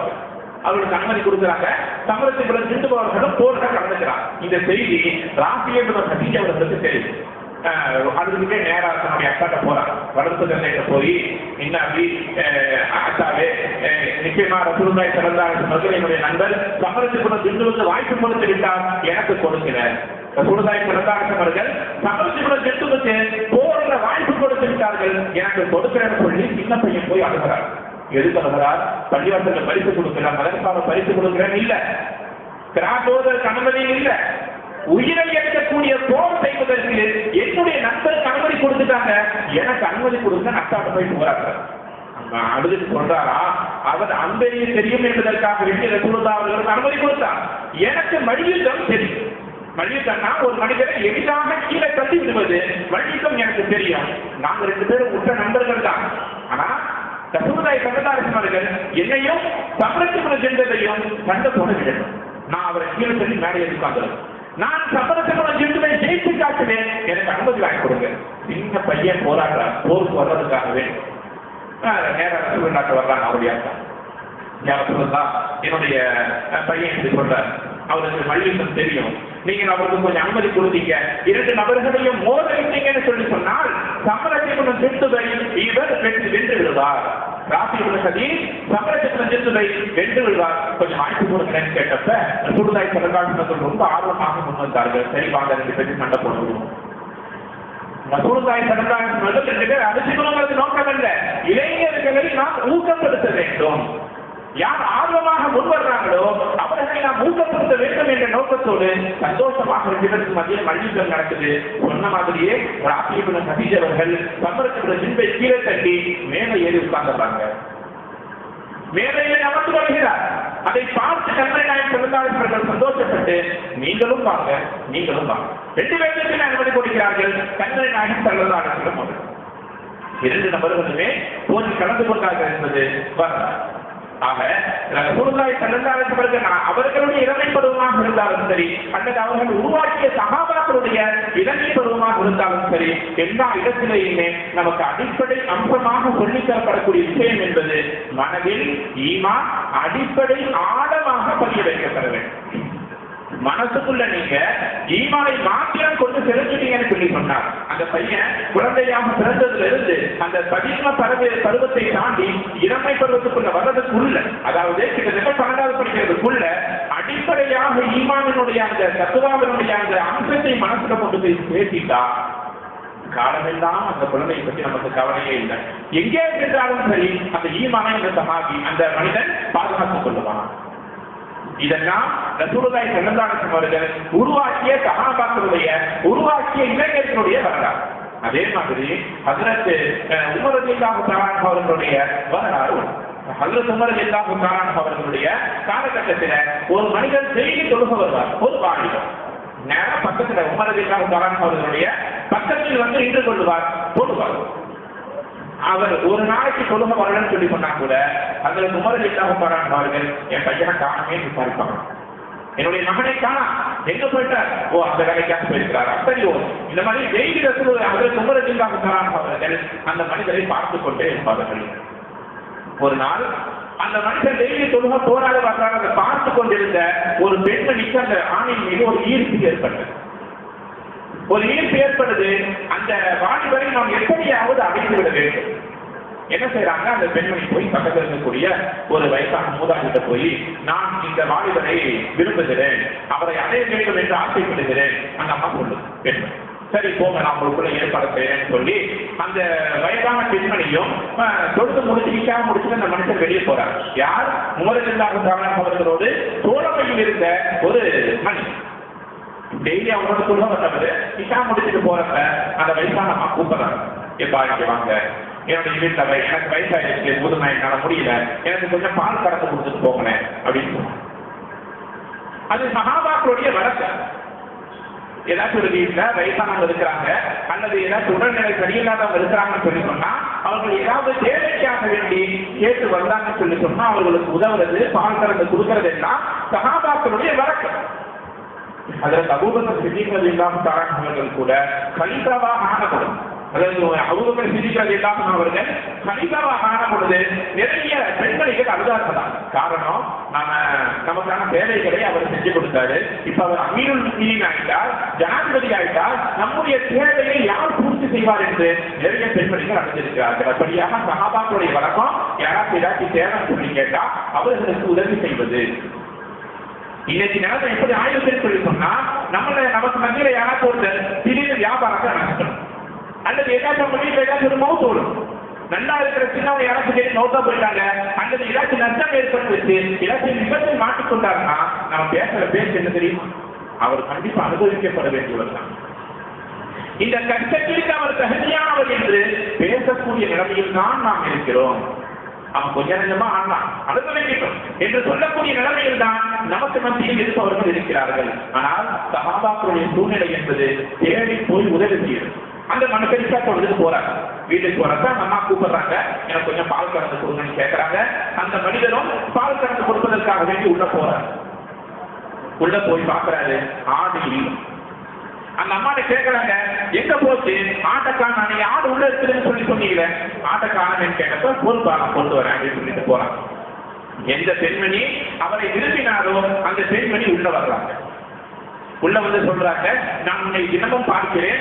அவர்களுக்கு அனுமதி கொடுக்குறாங்க. சம்ரத் இப்னு ஜுந்துப் அவர்களும் போர்ல கலந்துக்கிறார். இந்த செய்தி ராஃபி இப்னு ஹதீஜ் அவர்களுக்கு தெரியுது. அதுக்கிட்டே நேரா தன்னுடைய அக்காட்ட போறாங்க. வளர்ப்பு தந்தைகிட்ட போய், என்ன அப்படி அக்காவே, நிச்சயமா ரசூலுல்லாஹி ஸல்லல்லாஹு அலைஹி வஸல்லம் என்னுடைய நண்பர் சம்ரத் இப்னு ஜுந்துபுக்கு வாய்ப்பு கொடுத்து விட்டார், எனக்கு கொடுக்கிறேன். ரசூலுல்லாஹி ஸல்லல்லாஹு அலைஹி வஸல்லம் அவர்கள் சம்ரத் இப்னு ஜுந்துபுக்கு போர்ல வாய்ப்பு கொடுத்து விட்டார்கள், எனக்கு கொடுக்கிறேன்னு சொல்லி சின்ன பையன் போய் அழுகிறார். எதுக்கு அழுகிறார்? பள்ளிவாசல்ல பரிசு கொடுக்கிறார், மதரசாவை பரிசு கொடுக்கிறேன்னு இல்ல, கிராத்தோதற்கு அனுமதியும் இல்ல, உயிரை எடுக்கக்கூடிய போர் செய்வதற்கு என்னுடைய நண்பருக்கு அனுமதி கொடுத்துட்டாங்க, எனக்கு அனுமதி கொடுங்க, நட்டாட்ட போயிட்டு போறாங்க. அழுது சொல்றாரா, அவர் அன்பெரிய தெரியும் என்பதற்காக வேண்டிய ரசூலுல்லாஹ் அவர்களுக்கு அனுமதி கொடுத்தார். எனக்கு மல்யுத்தம் தெரியும். மல்யுத்தம்னா ஒரு மனிதரை எளிதாக கீழே தள்ளி விடுவது, மல்யுத்தம் எனக்கு தெரியும். நாங்க 2 பேரும் உற்ற நண்பர்கள் தான். ஆனா ரசூலுல்லாஹி ஸல்லல்லாஹு அலைஹி வஸல்லம் அவர்கள் என்னையும் சம்ரத் இப்னு ஜுந்துபையும் சண்டை போட விடணும். நான் அவரை கீழே சொல்லி மேலே உட்கார்ந்து நான் சம்பளத்தை ஜெயிச்சு காட்டுவேன், எனக்கு அனுமதி வாங்கி கொடுங்க. சின்ன பையன் போராடுறான், போருக்கு வர்றதுக்காகவே நேரம் ரசூலுல்லாஹ் வர்றாங்க. அவருடைய என்னுடைய பையன் இப்படி சொல்றார், அவருக்கு மல்யுத்தம் தெரியும், நீங்கள் அவருக்கு கொஞ்சம் அனுமதி கொடுத்தீங்க, 2 நபர்களையும் மோதலிட்டீங்கன்னு சொல்லி சொன்னால் சமரசத்தின் திருத்துவை இவர் வென்று விடுவார். ராசியுள்ள சதி சமரசத்தின் திருத்துவை வென்று விடுவார், கொஞ்சம் வாய்ப்பு கொடுக்கிறேன்னு கேட்டப்ப ரசூலுல்லாஹி ஸல்லல்லாஹு அலைஹி வஸல்லம் ரொம்ப ஆர்வமாக முன் வந்தார்கள். சரி வாங்க 2 பேரும் சண்டை போடுவோம். ரசூலுல்லாஹி ஸல்லல்லாஹு அலைஹி வஸல்லம் 2 பேர் அடிச்சுக்கணுங்கிறது நோக்கம் அல்ல, இளைஞர்களை நாம் ஊக்கப்படுத்த வேண்டும். யார் ஆர்வமாக முன்வர்றாங்களோ அவர்களை நாம் ஊக்கப்படுத்த வேண்டும் என்ற நோக்கத்தோடு சந்தோஷமாக 2 பேருக்கு மத்தியில் மல்யுத்தம் நடக்குது. சொன்ன மாதிரியே ராசியுள்ள சதீஜ் அவர்கள் சம்பரத்துடைய சிந்தை கீழே தட்டி மேலே ஏறி உட்கார்ந்துறாங்க. மேலே அமர்ந்து வருகிறார். அதை பார்த்து கண்மணி நாயகம் ஸல்லல்லாஹு அலைஹி வஸல்லம் சந்தோஷப்பட்டு நீங்களும் வாங்க, நீங்களும் வாங்க, 2 பேருக்கு அனுமதி கொடுக்கிறார்கள். கண்மணி நாயகம் ஸல்லல்லாஹு அலைஹி வஸல்லம் 2 நபர்களுமே போரில் கலந்து கொண்டார்கள் என்பது வரலாறு. ஆக ரசூலுல்லாஹி ஸல்லல்லாஹு அலைஹி வஸல்லம் அவர்களுடைய இளமை பருவமாக இருந்தாலும் சரி, அல்லது அவர்கள் உருவாக்கிய சஹாபாக்களுடைய இளமை பருவமாக இருந்தாலும் சரி, எல்லா இடத்திலேயுமே நமக்கு அடிப்படை அம்சமாக சொல்லித் தரப்படக்கூடிய விஷயம் என்பது மனதில் ஈமான் அடிப்படை ஆழமாக பதிய வைக்கப்பட வேண்டும். மனசுக்குள்ள நீங்க ஈமானை மாத்திரம் கொண்டு செலுத்துவீங்கன்னு சொல்லி சொன்னார். அந்த பையன் குழந்தையாக பிறந்ததுல இருந்து அந்த பதின்ம பருவத்தை தாண்டி இளமை பருவத்துக்குள்ள வர்றதுக்குள்ள, அதாவது கிட்டத்தட்ட 12வது படிக்கிறதுக்குள்ள அடிப்படையாக ஈமானினுடைய அந்த தத்துவாவினுடைய அந்த அம்சத்தை மனசுல கொண்டு போய் பேசிட்டா காலமெல்லாம் அந்த குழந்தையை பற்றி நமக்கு கவலையே இல்லை. எங்கே சென்றாலும் சரி அந்த ஈமானை அந்த சமாதி அந்த மனிதன் பாதுகாத்துக் கொள்ளுவான். இதெல்லாம் ரசூலுல்லாஹி ஸல்லல்லாஹு அலைஹி வஸல்லம் அவர்கள் உருவாக்கிய சஹாபாக்களுடைய உருவாக்கிய இளைஞர்களுடைய வரலாறு. அதே மாதிரி ஹஜ்ரத் உமர் ரலியல்லாஹு தஆலா அவர்களுடைய வரலாறு. ஹஜ்ரத் உமர் ரலியல்லாஹு தஆலா அவர்களுடைய காலகட்டத்தில் ஒரு மனிதன் செய்தி தொழுக வருவார். ஒரு வாலிபர் நேரம் பக்கத்தில் உமர் ரலியல்லாஹு தஆலா அவர்களுடைய பக்கத்தில் வந்து நின்று கொள்வார், தொழுவார். அவர் ஒரு நாளைக்கு தொழுக வரலன்னு சொல்லி சொன்னா கூட அதுல உமர் ரலியல்லாஹு தஆலா அவர்கள் என் பையனை காணவே விசாரிப்பாங்க. என்னுடைய மகனை காணா எங்க போயிட்டார், ஓ அந்த வேலைக்காக போயிருக்கிறார், அப்படியோ இந்த மாதிரி டெய்லி அதற்கு உமர் ரலியல்லாஹு தஆலா அவர்கள் அந்த மனிதரை பார்த்து கொண்டே இருப்பார்கள். ஒரு நாள் அந்த மனிதர் டெய்லி தொழுக போராட வர்றாங்க. அதை பார்த்து கொண்டிருந்த ஒரு பெண்மணிக்கு அந்த ஆணின் மீது ஒரு ஈர்ப்பு ஏற்பட்டது. ஒரு ஈர்ப்பு ஏற்படுது. அந்த வாலிபரை நாம் எப்படியாவது அடைந்து விட வேண்டும். என்ன செய்யறாங்க, அந்த பெண்மணி போய் பக்கத்தில் இருக்கக்கூடிய ஒரு வயசான மூதாட்டிட்ட போய் நான் இந்த வாலிபரை விரும்புகிறேன், அவரை அடைய வேண்டும் என்று ஆசைப்படுகிறேன். அந்த அம்மா சொல்லு பெண்மணி, சரி போங்க நான் உங்களுக்குள்ள ஏற்பாடு செய்யறேன்னு சொல்லி அந்த வயதான பெண்மணியும் தொழுது முடிச்சுட்டு அந்த மனுஷன் வெளியே போறார். யார், உமர் ரலியல்லாஹு தஆலா அவர்களோடு தோழமையில் இருந்த ஒரு மனிதன். டெய்லி அவங்களோட சொல்ல வந்தவர் இஷா முடிச்சுட்டு போறப்ப அந்த வயசான அம்மா கூப்பிடுறாங்க, எப்பா இங்க வாங்க, என்னுடைய வீட்டுல எனக்கு வயசாயிடுச்சு, முதுமை என்னால முடியல, எனக்கு கொஞ்சம் பால் கறந்து கொடுத்துட்டு போங்களேன் அப்படின்னு சொன்னாங்க. அது சஹாபாக்களுடைய வழக்கம். ஏதாச்சும் ஒரு வீட்டுல வயசானவங்க இருக்கிறாங்க அல்லது ஏதாச்சும் உடல்நிலை சரியில்லாதவங்க இருக்கிறாங்கன்னு சொல்லி சொன்னா அவர்கள் ஏதாவது தேவைக்காக வேண்டி கேட்டு வந்தாங்கன்னு சொல்லி சொன்னா அவர்களுக்கு உதவுறது பால் கறந்து கொடுக்கறது எல்லாம் சஹாபாக்களுடைய வழக்கம். அதற்கு அபூபக்கர் சித்திக் ரலியல்லாஹு தஆலா அவர்கள் கூட கலீஃபாவாக ஆனப்படும். அதாவது அபூபக்கர் சித்திக் ரலியல்லாஹு அவர்கள் கலீஃபாவாக ஆன பொழுது நிறைய பெண்களுக்கு அழுதார்களாம். காரணம், நமக்கான தேவைகளை அவர் செஞ்சு கொடுத்தாரு. இப்ப அவர் அமீருல் முஃமினீன் ஆயிட்டார், ஜனாதிபதி ஆயிட்டார், நம்முடைய தேவையை யார் பூர்த்தி செய்வார் என்று நிறைய பெண்மணிகள் அடைந்திருக்கிறார்கள். அப்படியாக சஹாபாக்களுடைய வழக்கம், யாராவது ஏதாச்சும் தேவைன்னு சொல்லி கேட்டா அவர்களுக்கு உதவி செய்வது. இன்னைக்கு நிலத்தை எப்படி ஆயுதத்தில் சொல்லி சொன்னா நமக்கு மத்தியில யாராச்சும் ஒரு திடீர்னு வியாபாரத்தை நடக்கணும் அல்லது ஏதாச்சும் வீட்டில் ஏதாச்சும் ஒரு மௌத்து வரும். நல்லா இருக்கிற சின்னவங்க யாராச்சும் கேட்டு மௌத்தா போயிட்டாங்க அல்லது ஏதாச்சும் நஷ்டம் ஏற்பட்டு வச்சு ஏதாச்சும் விபத்தில் மாட்டிக்கொண்டாருன்னா நம்ம பேசுற பேச்சு என்ன தெரியுமா, அவர் கண்டிப்பா அனுபவிக்கப்பட வேண்டியவர் தான். இந்த கஷ்டத்திற்கு அவர் தகுதியானவர் என்று பேசக்கூடிய நிலைமையில் தான் நாம் இருக்கிறோம். அவன் கொஞ்சம் கொஞ்சமா ஆனா அனுபவிக்கட்டும் என்று சொல்லக்கூடிய நிலைமையில் தான் நமக்கு மத்தியில் இருப்பவர்கள் இருக்கிறார்கள். ஆனால் சஹாபாக்களுடைய சூழ்நிலை என்பது தேடி போய் உதவி செய்யும். அந்த மனுஷனுக்கா தொழுது போறாங்க, வீட்டுக்கு போறப்ப அந்த அம்மா கூப்பிடுறாங்க, எனக்கு கொஞ்சம் பால் கறந்து கொடுங்கன்னு கேட்கறாங்க. அந்த மனிதனும் பால் கறந்து கொடுப்பதற்காக வேண்டி உள்ள போறாங்க. உள்ள போய் பாக்குறாரு, ஆடு இல்லை. அந்த அம்மாட்ட கேட்கறாங்க, எங்க போச்சு ஆட்டக்கான, நீங்க ஆடு உள்ள இருக்குதுன்னு சொல்லி சொன்னீங்க, ஆட்டக்கானன்னு கேட்டப்ப பொறுப்பா நான் கொண்டு வரேன் அப்படின்னு சொல்லிட்டு போறாங்க. எந்த பெண்மணி அவரை விரும்பினாரோ அந்த பெண்மணி உள்ள வர்றாங்க. உள்ள வந்து சொல்றாங்க, நான் உன்னை தினமும் பார்க்கிறேன்,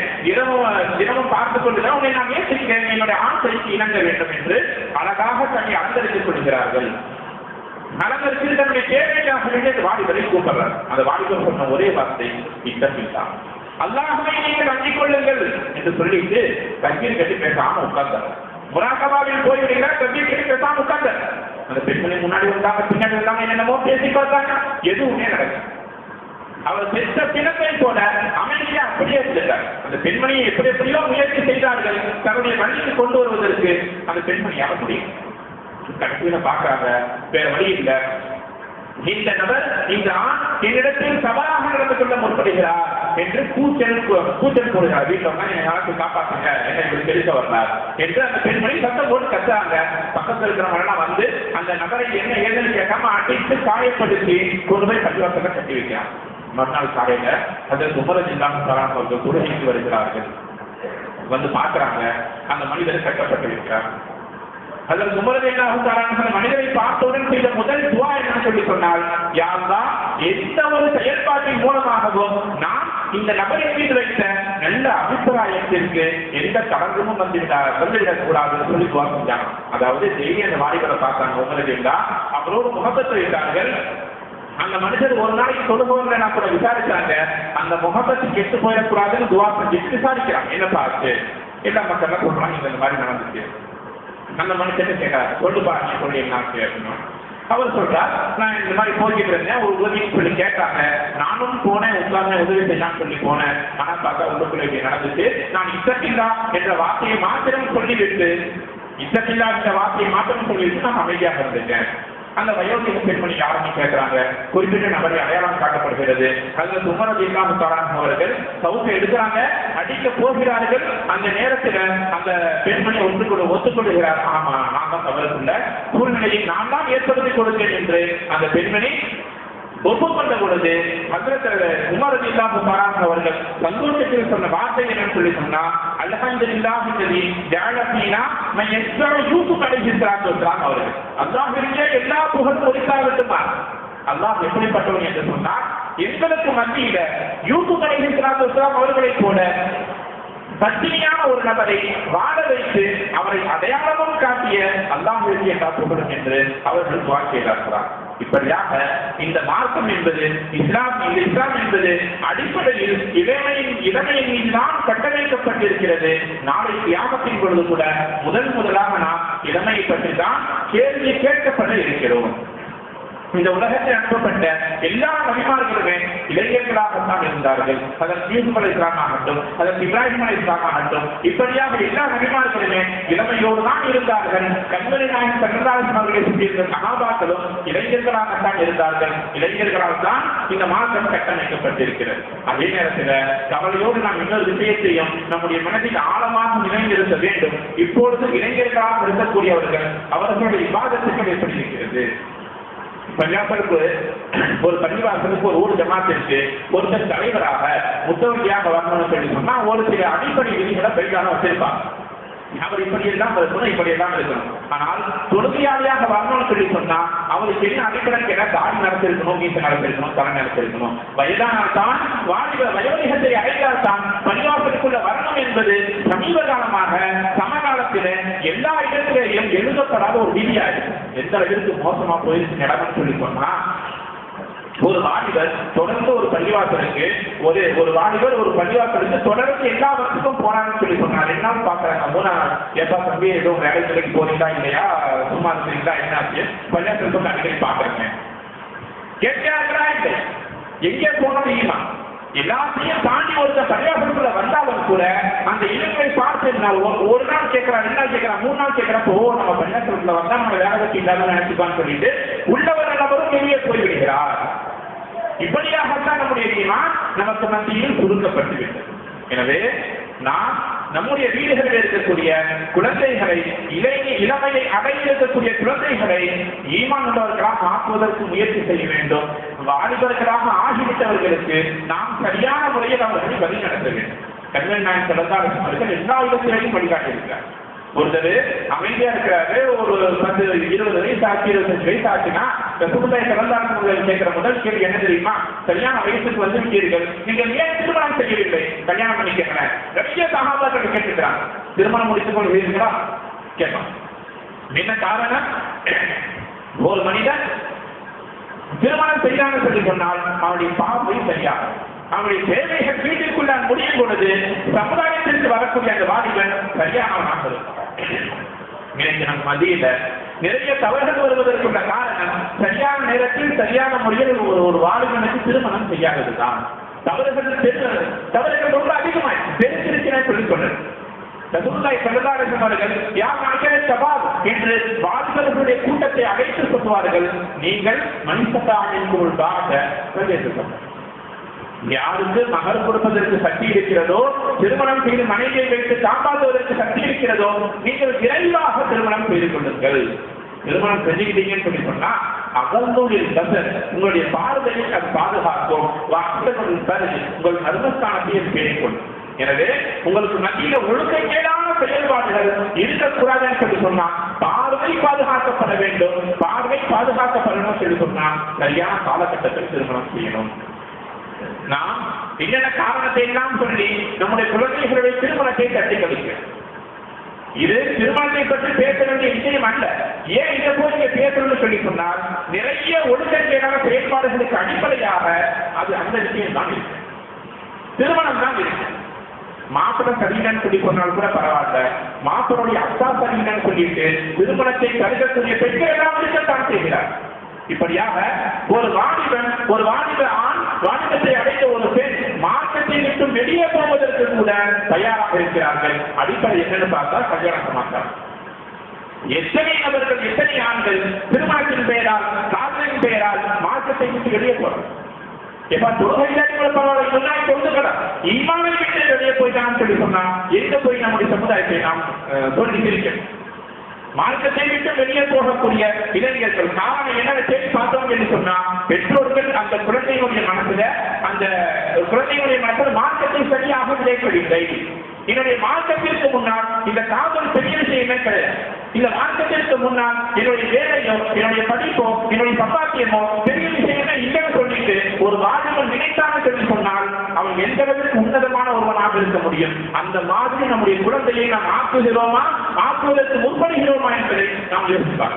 தினமும் பார்த்துக் கொண்டுதான் உன்னை நான் ஏற்றிருக்கேன், என்னுடைய ஆசைக்கு இணங்க வேண்டும் என்று அழகாக தன்னை அலங்கரித்துக் கொள்கிறார்கள். அலங்கரித்து தன்னுடைய தேவையாக வேண்டிய வாலிபரை கூப்பிடுறார். அந்த வாலிபர் சொன்ன ஒரே வார்த்தை, இத்தப்பித்தான் அல்லாஹ்வை நீங்கள் அஞ்சிக் கொள்ளுங்கள் என்று சொல்லிட்டு தண்ணீர் கட்டி பேசாம உட்கார்ந்தார். முராகபாவில் போய்விடுகிறார், தண்ணீர் கட்டி பேசாம உட்கார்ந்தார். அந்த பெண்மணி முன்னாடி வந்தாங்க, பின்னாடி வந்தாங்க, என்னென்னமோ பேசி பார்த்தாங்க, எதுவுமே நடக்கும். அவர் பெற்ற பிணத்தை போல அமைதியா அப்படியே இருந்தார். அந்த பெண்மணியை எப்படி எப்படியோ முயற்சி செய்தார்கள் தன்னுடைய வழிக்கு கொண்டு வருவதற்கு. அந்த பெண்மணி அவர் முடியும். கடைசியில பாக்குறாங்க, வேற வழி இல்லை. இந்த நபர், இந்த ஆண் என்னிடத்தில் சவாலாக நடந்து கொள்ள முற்படுகிறார் என்று கூச்சல் போடுகிறார். வீட்டில் வந்து யாருக்கு காப்பாற்றுங்க, என்ன இப்படி தெரிவிக்க வரலார் என்று அந்த பெண்மணி சத்தம் போட்டு கத்துறாங்க. பக்கத்தில் இருக்கிறவங்க வந்து அந்த நபரை என்ன ஏதுன்னு கேட்காம அடித்து காயப்படுத்தி கொண்டு போய் பள்ளிவாசல கட்டி வைக்கிறார். மறுநாள் காலையில அதற்கு உமரது இல்லாமல் அவர்கள் தொழுகைக்கு வருகிறார்கள். வந்து பார்க்கிறாங்க, அந்த மனிதர் கட்டப்பட்டு இருக்கிறார். அதற்கு உமரது இல்லாமல் மனிதரை பார்த்தவுடன் செய்த முதல் துவா என்ன சொல்லி சொன்னால், யாரெல்லாம் எந்த ஒரு செயல்பாட்டின் மூலமாகவும் நான் இந்த நபரை மீது வைத்த நல்ல அபிப்பிராயத்திற்கு எந்த தடங்கமும் வந்துவிடக் கூடாதுன்னு சொல்லி துவா செஞ்சாங்க. அதாவது டெய்லி அந்த வாலிபரை பார்த்தாங்க, உமரது இல்லா அவரோடு முகப்பத்தை வைத்தார்கள். அந்த மனுஷர் ஒரு நாளைக்கு தொழுபவங்களை நான் கூட விசாரிச்சாங்க, அந்த முகப்பத்து கெட்டு போயிடக்கூடாதுன்னு துவா செஞ்சு விசாரிக்கிறாங்க. என்ன பார்த்து எல்லா மக்கள் சொல்றாங்க, இந்த மாதிரி நடந்துச்சு. அந்த மனுஷன் கேட்கிறார், சொல்லுப்பா நீ சொல்லி என்ன கேட்கணும். அவர் சொல்றார், நான் இந்த மாதிரி போய்கிட்டு இருந்தேன், ஒரு உதவின்னு சொல்லி கேட்டாங்க, நானும் போனேன், உட்கார்ந்து உதவி செய்யலாம்னு சொல்லி போனேன். ஆனா பார்த்தா உள்ளுக்குள்ள இப்படி நடந்துச்சு. நான் இசத்தில்லா என்ற வார்த்தையை மாத்திரம் சொல்லிவிட்டு இசத்தில்லா என்ற வார்த்தையை மாத்திரம் சொல்லிவிட்டு நான் அமைதியாக இருந்துட்டேன். அந்த வயோதிக பெண்மணி யாருன்னு கேட்கிறாங்க. குறிப்பிட்ட நபரை அடையாளம் காட்டப்படுகிறது. அதில் உமரது இல்லாமல் அவர்கள் சவுத்தை எடுக்கிறாங்க, அடிக்க போகிறார்கள். அந்த நேரத்தில் அந்த பெண்மணி ஒத்துக்கொள்கிறார், ஆமா நான் தான் தவறுக்குள்ள சூழ்நிலையை நான் தான் ஏற்படுத்தி கொடுத்தேன் என்று அந்த பெண்மணி ஒப்புக்கொண்ட பொழுது உமரது இல்லாமல் அவர்கள் சந்தோஷத்தில் சொன்ன வார்த்தை என்னன்னு சொல்லி சொன்னா, அல்ஹம்துலில்லாஹ் யூசுப் அலைஹிஸ்ஸலாம் அவர்கள் அல்லாஹ்விற்கே எல்லா புகழும் உரித்தாகட்டுமா. அல்லாஹ் எப்படிப்பட்டவன் என்று சொன்னால், எங்களுக்கு மத்தியில யூசுப் அலைஹிஸ்ஸலாம் அவர்களைப் போல பத்தினியான ஒரு நபரை வாழ வைத்து அவரை அடையாளமும் காட்டிய அல்லாஹ்விற்கு எல்லா புகழும் என்று அவர்கள் வாழ்க்கையிலாகிறார். இப்படியாக இந்த மார்க்கம் என்பது இஸ்லாம் என்பது அடிப்படையில் இளமையின் மீதுதான் கட்டமைக்கப்பட்டிருக்கிறது. நாளை கியாமத்தின் பொழுது கூட முதலாக நாம் இளமையை பற்றி தான் கேள்வி கேட்கப்பட இருக்கிறோம். இந்த உலகத்தில் அனுப்பப்பட்ட எல்லா நபிமார்களுமே இளைஞர்களாகத்தான் இருந்தார்கள். அதற்கு யூசுப் அலைஹிஸ்ஸலாம் ஆகட்டும், அதற்கு இப்ராஹிம் அலைஹிஸ்ஸலாம் ஆகட்டும், இப்படியாக எல்லா நபிமார்களுமே இளமையோடு தான் இருந்தார்கள். கண்மணி நாயகம் ஸல்லல்லாஹு அலைஹி வஸல்லம் சுற்றியிருந்த சஹாபாக்களும் இளைஞர்களாகத்தான் இருந்தார்கள். இளைஞர்களால் தான் இந்த மார்க்கம் கட்டமைக்கப்பட்டிருக்கிறது. அதே நேரத்தில் கவலையோடு நாம் இன்னொரு விஷயத்தையும் நம்முடைய மனதில் ஆழமாக நிறைந்திருக்க வேண்டும். இப்பொழுது இளைஞர்களாக இருக்கக்கூடியவர்கள் அவர்களுடைய இபாதத்துகள் எப்படி இருக்கிறது? பஞ்சாபருக்கு ஒரு பள்ளிவாசலுக்கு ஒரு ஊர் ஜமாத்திற்கு ஒருத்தர் தலைவராக முத்தவண்டியாக வரணும்னு சொல்லி சொன்னா ஒரு சில அடிப்படை விதிகளை பெரிதாக வச்சிருப்பாங்க. அவர் இப்படியெல்லாம் இருக்கணும், இப்படியெல்லாம் இருக்கணும். ஆனால் தொழுகையாளியாக வரணும்னு சொல்லி சொன்னா அவருக்கு என்ன அடிப்படைக்கு என்ன தாடி நடத்திருக்கணும், வீட்டை நடத்திருக்கணும், தலை நடத்திருக்கணும். வயதானால் தான் வயோதிகத்தை அடைந்தால் தான் பள்ளிவாசலுக்குள்ள வரணும் என்பது சமீப காலமாக சமகாலத்தில் எல்லா இடத்திலேயும் எழுதப்படாத ஒரு விதியாயிருக்கு. எந்த அளவிற்கு மோசமா போயிருக்கு நடக்கும்னு சொல்லி சொன்னா, ஒரு வாலிபர் தொடர்ந்து ஒரு பள்ளிவாசலுக்கு ஒரு வாலிபர் ஒரு பள்ளிவாசலுக்கு தொடர்ந்து எல்லா வருஷத்துக்கும் போனான்னு சொல்லி சொன்னார். என்னாலும் பாக்குறாங்க, மூணாவது எப்பா தம்பி ஏதோ வேலைக்கு போறீங்களா இல்லையா, சும்மா இருக்கிறீங்களா, என்னாச்சு பள்ளிவாசலுக்கு அடிக்கடி பாக்குறேங்க. கேட்கிறார்களா இல்லை, எங்கே போனோம் தெரியுமா? எல்லாத்தையும் தாண்டி ஒருத்தர் பள்ளிவாசலுக்குள்ள வந்தாலும் கூட அந்த இளைஞரை பார்த்து ஒரு நாள் கேட்கிறான், 2 நாள் கேட்கிறான், 3 நாள் கேட்கிறப்போ நம்ம பள்ளிவாசலுக்குள்ள வந்தா நம்ம வேலை வச்சு இல்லாத நினைச்சுப்பான்னு சொல்லிட்டு உள்ளவர் நபரும் வெளியே போய்விடுகிறார். இப்படியாகத்தான் நம்முடைய ஈமான் நமக்கு மத்தியில் சுருக்கப்பட்டுவிட்டது. எனவே நாம் நம்முடைய வீடுகளில் இருக்கக்கூடிய குழந்தைகளை, இளமையை அடைய இருக்கக்கூடிய குழந்தைகளை ஈமான் உள்ளவர்களாக ஆக்குவதற்கு முயற்சி செய்ய வேண்டும். வாலிபர்களாக ஆகிவிட்டவர்களுக்கு நாம் சரியான முறையில் அவர்களை வழி நடத்த வேண்டும். கண்மணி நாயகம் ஸல்லல்லாஹு அலைஹி வஸல்லம் அவர்கள் எல்லா விதத்திலையும் வழிகாட்டியிருக்கிறார். ஒருத்தர் அமைதியா இருக்கிறாரு, ஒரு 10-20 வயசு ஆச்சு, 25 வயசு ஆச்சுன்னா ரசூலுல்லாஹி ஸல்லல்லாஹு அலைஹி வஸல்லம் கேட்கிற முதல் கேள்வி என்ன தெரியுமா? சரியான வயசுக்கு வந்து விட்டீர்கள், நீங்கள் ஏன் திருமணம் செய்யவில்லை, கல்யாணம் பண்ணிக்கங்க. நிறைய சஹாபாக்கள் கேட்டுக்கிறாங்க, திருமணம் முடித்துக் கொள்வீர்களா கேட்பான். என்ன காரணம்? ஒரு மனிதன் திருமணம் செய்யாமல் சொல்லி சொன்னால் அவனுடைய பார்வை சரியாகும், அவனுடைய தேவைகள் வீட்டிற்குள்ள முடியும் பொழுது சமுதாயத்திற்கு வரக்கூடிய அந்த வாலிபன் சரியானவனாக இருக்கும். நம் மத்தியில நிறைய தவறுகள் வருவதற்குள்ள காரணம் சரியான நேரத்தில் சரியான முறையில் ஒரு வாலிபனுக்கு திருமணம் செய்யாததுதான். தவறுகள் ரொம்ப அதிகமாய் தெரிந்திருக்கிறேன் சொல்லிக் கொண்டது. ரசூலுல்லாஹி ஸல்லல்லாஹு அலைஹி வஸல்லம் அவர்கள் யா மஅஷர ஷபாப் என்று வாலிபர்களுடைய கூட்டத்தை அழைத்து சொல்வார்கள், நீங்கள் மனிதத்தானின் பாக பிரவேசிக்கலாம். யாருக்கு மகர் கொடுப்பதற்கு சக்தி இருக்கிறதோ, திருமணம் செய்து மனைவியை வைத்து காப்பாற்றுவதற்கு சக்தி இருக்கிறதோ, நீங்கள் விரைவாக திருமணம் செய்து கொள்ளுங்கள். திருமணம் செஞ்சுக்கிட்டீங்கன்னு சொல்லி சொன்னா அகந்தூரில் கசர் உங்களுடைய பார்வையை அது பாதுகாக்கும், உங்கள் மர்மஸ்தானத்தையும் பேணிக்கொள்ளும். எனவே உங்களுக்கு மத்தியில ஒழுக்கக்கேடான செயல்பாடுகள் இருக்கக்கூடாதுன்னு சொல்லி சொன்னா பார்வை பாதுகாக்கப்பட வேண்டும். பார்வை பாதுகாக்கப்படணும் சொல்லி சொன்னா சரியான காலகட்டத்தில் திருமணம் செய்யணும். நாம் என்னென்ன காரணத்தை எல்லாம் சொல்லி நம்முடைய குழந்தைகளுடைய திருமணத்தை தட்டி கழிக்கிறோம். இது திருமணத்தை பற்றி பேச வேண்டிய விஷயம் அல்ல. ஏன் இதை போய் நீங்க பேசணும்னு சொல்லி சொன்னால் நிறைய ஒழுக்கக்கேடான செயல்பாடுகளுக்கு அடிப்படையாக அது அந்த விஷயம் தான் இருக்கு, திருமணம் தான் இருக்கு. மாப்பிள சரியில்லைன்னு சொல்லி சொன்னால் கூட பரவாயில்ல, மாப்பிளுடைய அக்கா சரியில்லைன்னு சொல்லிட்டு திருமணத்தை தடுக்கக்கூடிய பெண்கள் எல்லாம் இருக்கத்தான் செய்கிறார். இப்படியாக ஒரு வாலிப ஆண் வாலிபத்தை அடைந்த ஒரு பெண் மார்க்கத்தை விட்டு வெளியே போவதற்கு கூட தயாராக இருக்கிறார்கள். அடிப்படை என்னன்னு பார்த்தா கல்யாணம் மாட்டார். எத்தனை நபர்கள், எத்தனை ஆண்கள் திருமணத்தின் பெயரால், காதலின் பெயரால் மார்க்கத்தை விட்டு வெளியே போறாங்க. எப்ப தொழுகை பரவாயில்ல சொல்லுக்கலாம், ஈமானை விட்டு வெளியே போயிட்டான்னு சொல்லி சொன்னா எங்க போய் நம்முடைய சமுதாயத்தை நாம் சொல்லி இருக்கிறோம். மார்க்கத்தை விட்டு வெளியே போகக்கூடிய இளைஞர்கள் காரணம் என்ன தேடி பார்த்தோம் என்று சொன்னா பெற்றோர்கள் அந்த குழந்தைகளுடைய மனசுல மார்க்கத்தை சரியாக விளைவிக்கவில்லை. என்னுடைய மார்க்கத்திற்கு முன்னால் இந்த காதல் பெரிய விஷயமே கிடையாது. இந்த மார்க்கத்திற்கு முன்னால் என்னுடைய வேலையோ, என்னுடைய படிப்போ, என்னுடைய சம்பாத்தியமோ பெரிய விஷயமே இல்லைன்னு சொல்லிட்டு ஒரு வாலிபன் நினைத்தான்னு சொல்லி சொன்னால் அவன் எந்த அளவுக்கு உன்னதமான ஒருவனாக இருக்க முடியும். அந்த மாதிரி நம்முடைய குழந்தையை நாம் ஆக்குகிறோமா, ஆக்குவதற்கு முற்படுகிறோமா என்பதை நாம் யோசிப்பார்.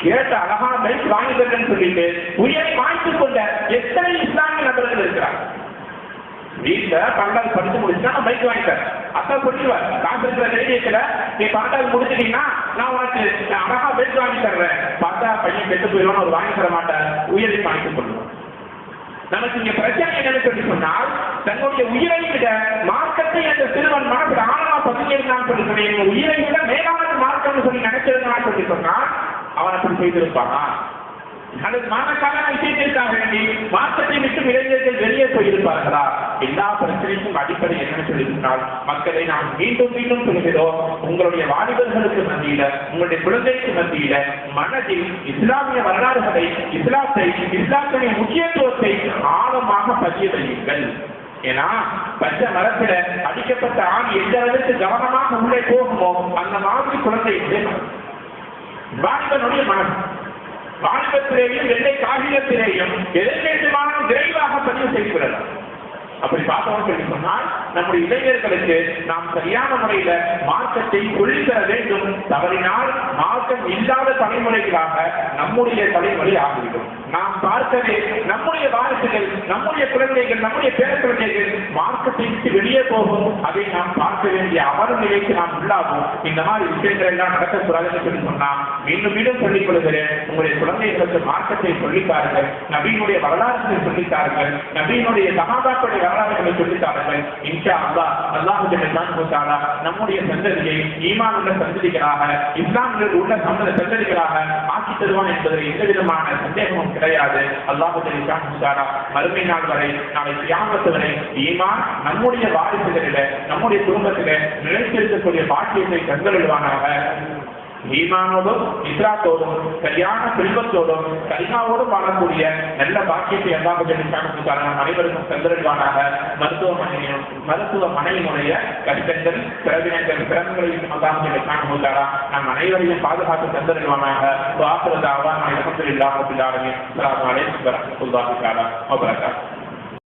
கேட்ட அழகான பைக் வாங்கிட்டேன்னு சொல்லிட்டு உயிரை வாங்கிக் கொண்ட எத்தனை இஸ்லாமிய நபர்கள் இருக்கிறார். வீட்டுல 12வது படிச்சு முடிச்சுன்னா நான் பைக் வாங்கிட்டேன், அத்தா சொல்லிடுவார், காசு இருக்கிற தைரியத்துல நீ 12வது முடிச்சிட்டீங்கன்னா நான் உனக்கு அழகா பைக் வாங்கி தர்றேன். பார்த்தா பையன் கெட்டு போயிடுவான்னு அவர் வாங்கி தர மாட்டேன், உயிரை வாங்கிக் கொள்ளுவோம். நமக்கு இங்க பிரச்சனை என்னன்னு சொல்லி சொன்னால் தன்னுடைய உயிரை விட மார்க்கத்தை அந்த சிறுவன் மனசுல ஆழமா பதிஞ்சிருந்தான்னு சொல்லி சொன்னேன். உயிரை விட மேலான மார்க்கம்னு சொல்லி நினைச்சிருந்தான்னு சொல்லி சொன்னால் அவன் அப்படி செய்திருப்பானா? அல்லது மானக்கான விஷயத்திற்காக வேண்டி மார்க்கத்தை விட்டு இளைஞர்கள் வெளியே போயிருப்பார்களா? எல்லா பிரச்சனைக்கும் அடிப்படை என்னன்னு சொல்லி சொன்னால் மக்களை நாம் மீண்டும் மீண்டும் சொல்கிறோம், உங்களுடைய வாலிபர்களுக்கு மத்தியில, உங்களுடைய குழந்தைக்கு மத்தியில மனதில் இஸ்லாமிய வரலாறுகளை, இஸ்லாத்துடைய முக்கியத்துவத்தை ஆழமாக பதிய வையுங்கள். ஏன்னா பச்ச மரத்துல அடிக்கப்பட்ட ஆண் எந்த அளவுக்கு கவனமாக உள்ளே போகுமோ அந்த மாதிரி குழந்தை வாலிபனுடைய மனம் வாலிபத்திலேயும் வெள்ளை காகிதத்திலேயும் எதை வேண்டுமான விரைவாக பதிவு செய்கிறது. அப்படி பார்த்தோம் சொல்லி சொன்னால் நம்முடைய இளைஞர்களுக்கு நாம் சரியான முறையில மார்க்கத்தை சொல்லித்தர வேண்டும். தவறினால் மார்க்கம் இல்லாத தலைமுறைகளாக நம்முடைய தலைமுறை ஆகிவிடும். நாம் பார்க்கவே நம்முடைய வாரிசுகள், நம்முடைய குழந்தைகள், நம்முடைய பேர குழந்தைகள் மார்க்கத்தை விட்டு வெளியே போகும். அதை நாம் பார்க்க வேண்டிய அவர நிலைக்கு நாம் உள்ளாகும். இந்த மாதிரி விஷயங்கள் எல்லாம் நடக்கக்கூடாதுன்னு சொல்லி சொன்னா மீண்டும் மீண்டும் சொல்லிக் கொள்கிறேன், உங்களுடைய குழந்தைகளுக்கு மார்க்கத்தை சொல்லித்தார்கள், நபியினுடைய வரலாற்றை சொல்லித்தார்கள், நபியினுடைய சகாபாக்களுடைய வரலாறுகளை சொல்லித்தார்கள். இன்ஷா அல்லாஹ் அல்லாஹ் ஜல்ல நம்முடைய சந்ததியை ஈமான் உள்ள சந்ததிகளாக, இஸ்லாமில் உள்ள சந்ததிகளாக ஆக்கி தருவான் என்பதில் எந்த விதமான சந்தேகமும் கிடையாது. அல்லாஹ் ஜல்ல மறுமை நாள் வரை, நாளை கியாமத் வரை ஈமான் நம்முடைய வாரிசுகளில, நம்முடைய குடும்பத்தில நிலைத்திருக்கக்கூடிய பாக்கியத்தை தந்தருள்வானாக. ஈமானோடும் இஸ்லாத்தோடும் சரியான செல்வத்தோடும் கரிமாவோடும் வாழக்கூடிய நல்ல பாக்கியத்தை அல்லாஹ் நம் அனைவருக்கும் தந்தருவானாக. மருத்துவமனையினுடைய கஷ்டங்கள் பிரதினங்கள் சிரமங்களையும் அல்லாஹ் நம் அனைவரையும் பாதுகாத்து தந்தருவானாக. வாக்குறதாவா அல்ஹம்துலில்லாஹி ரப்பில் ஆலமீன். அஸ்ஸலாமு அலைக்கும் வரஹ்மத்துல்லாஹி தஆலா வபரகாத்துஹு.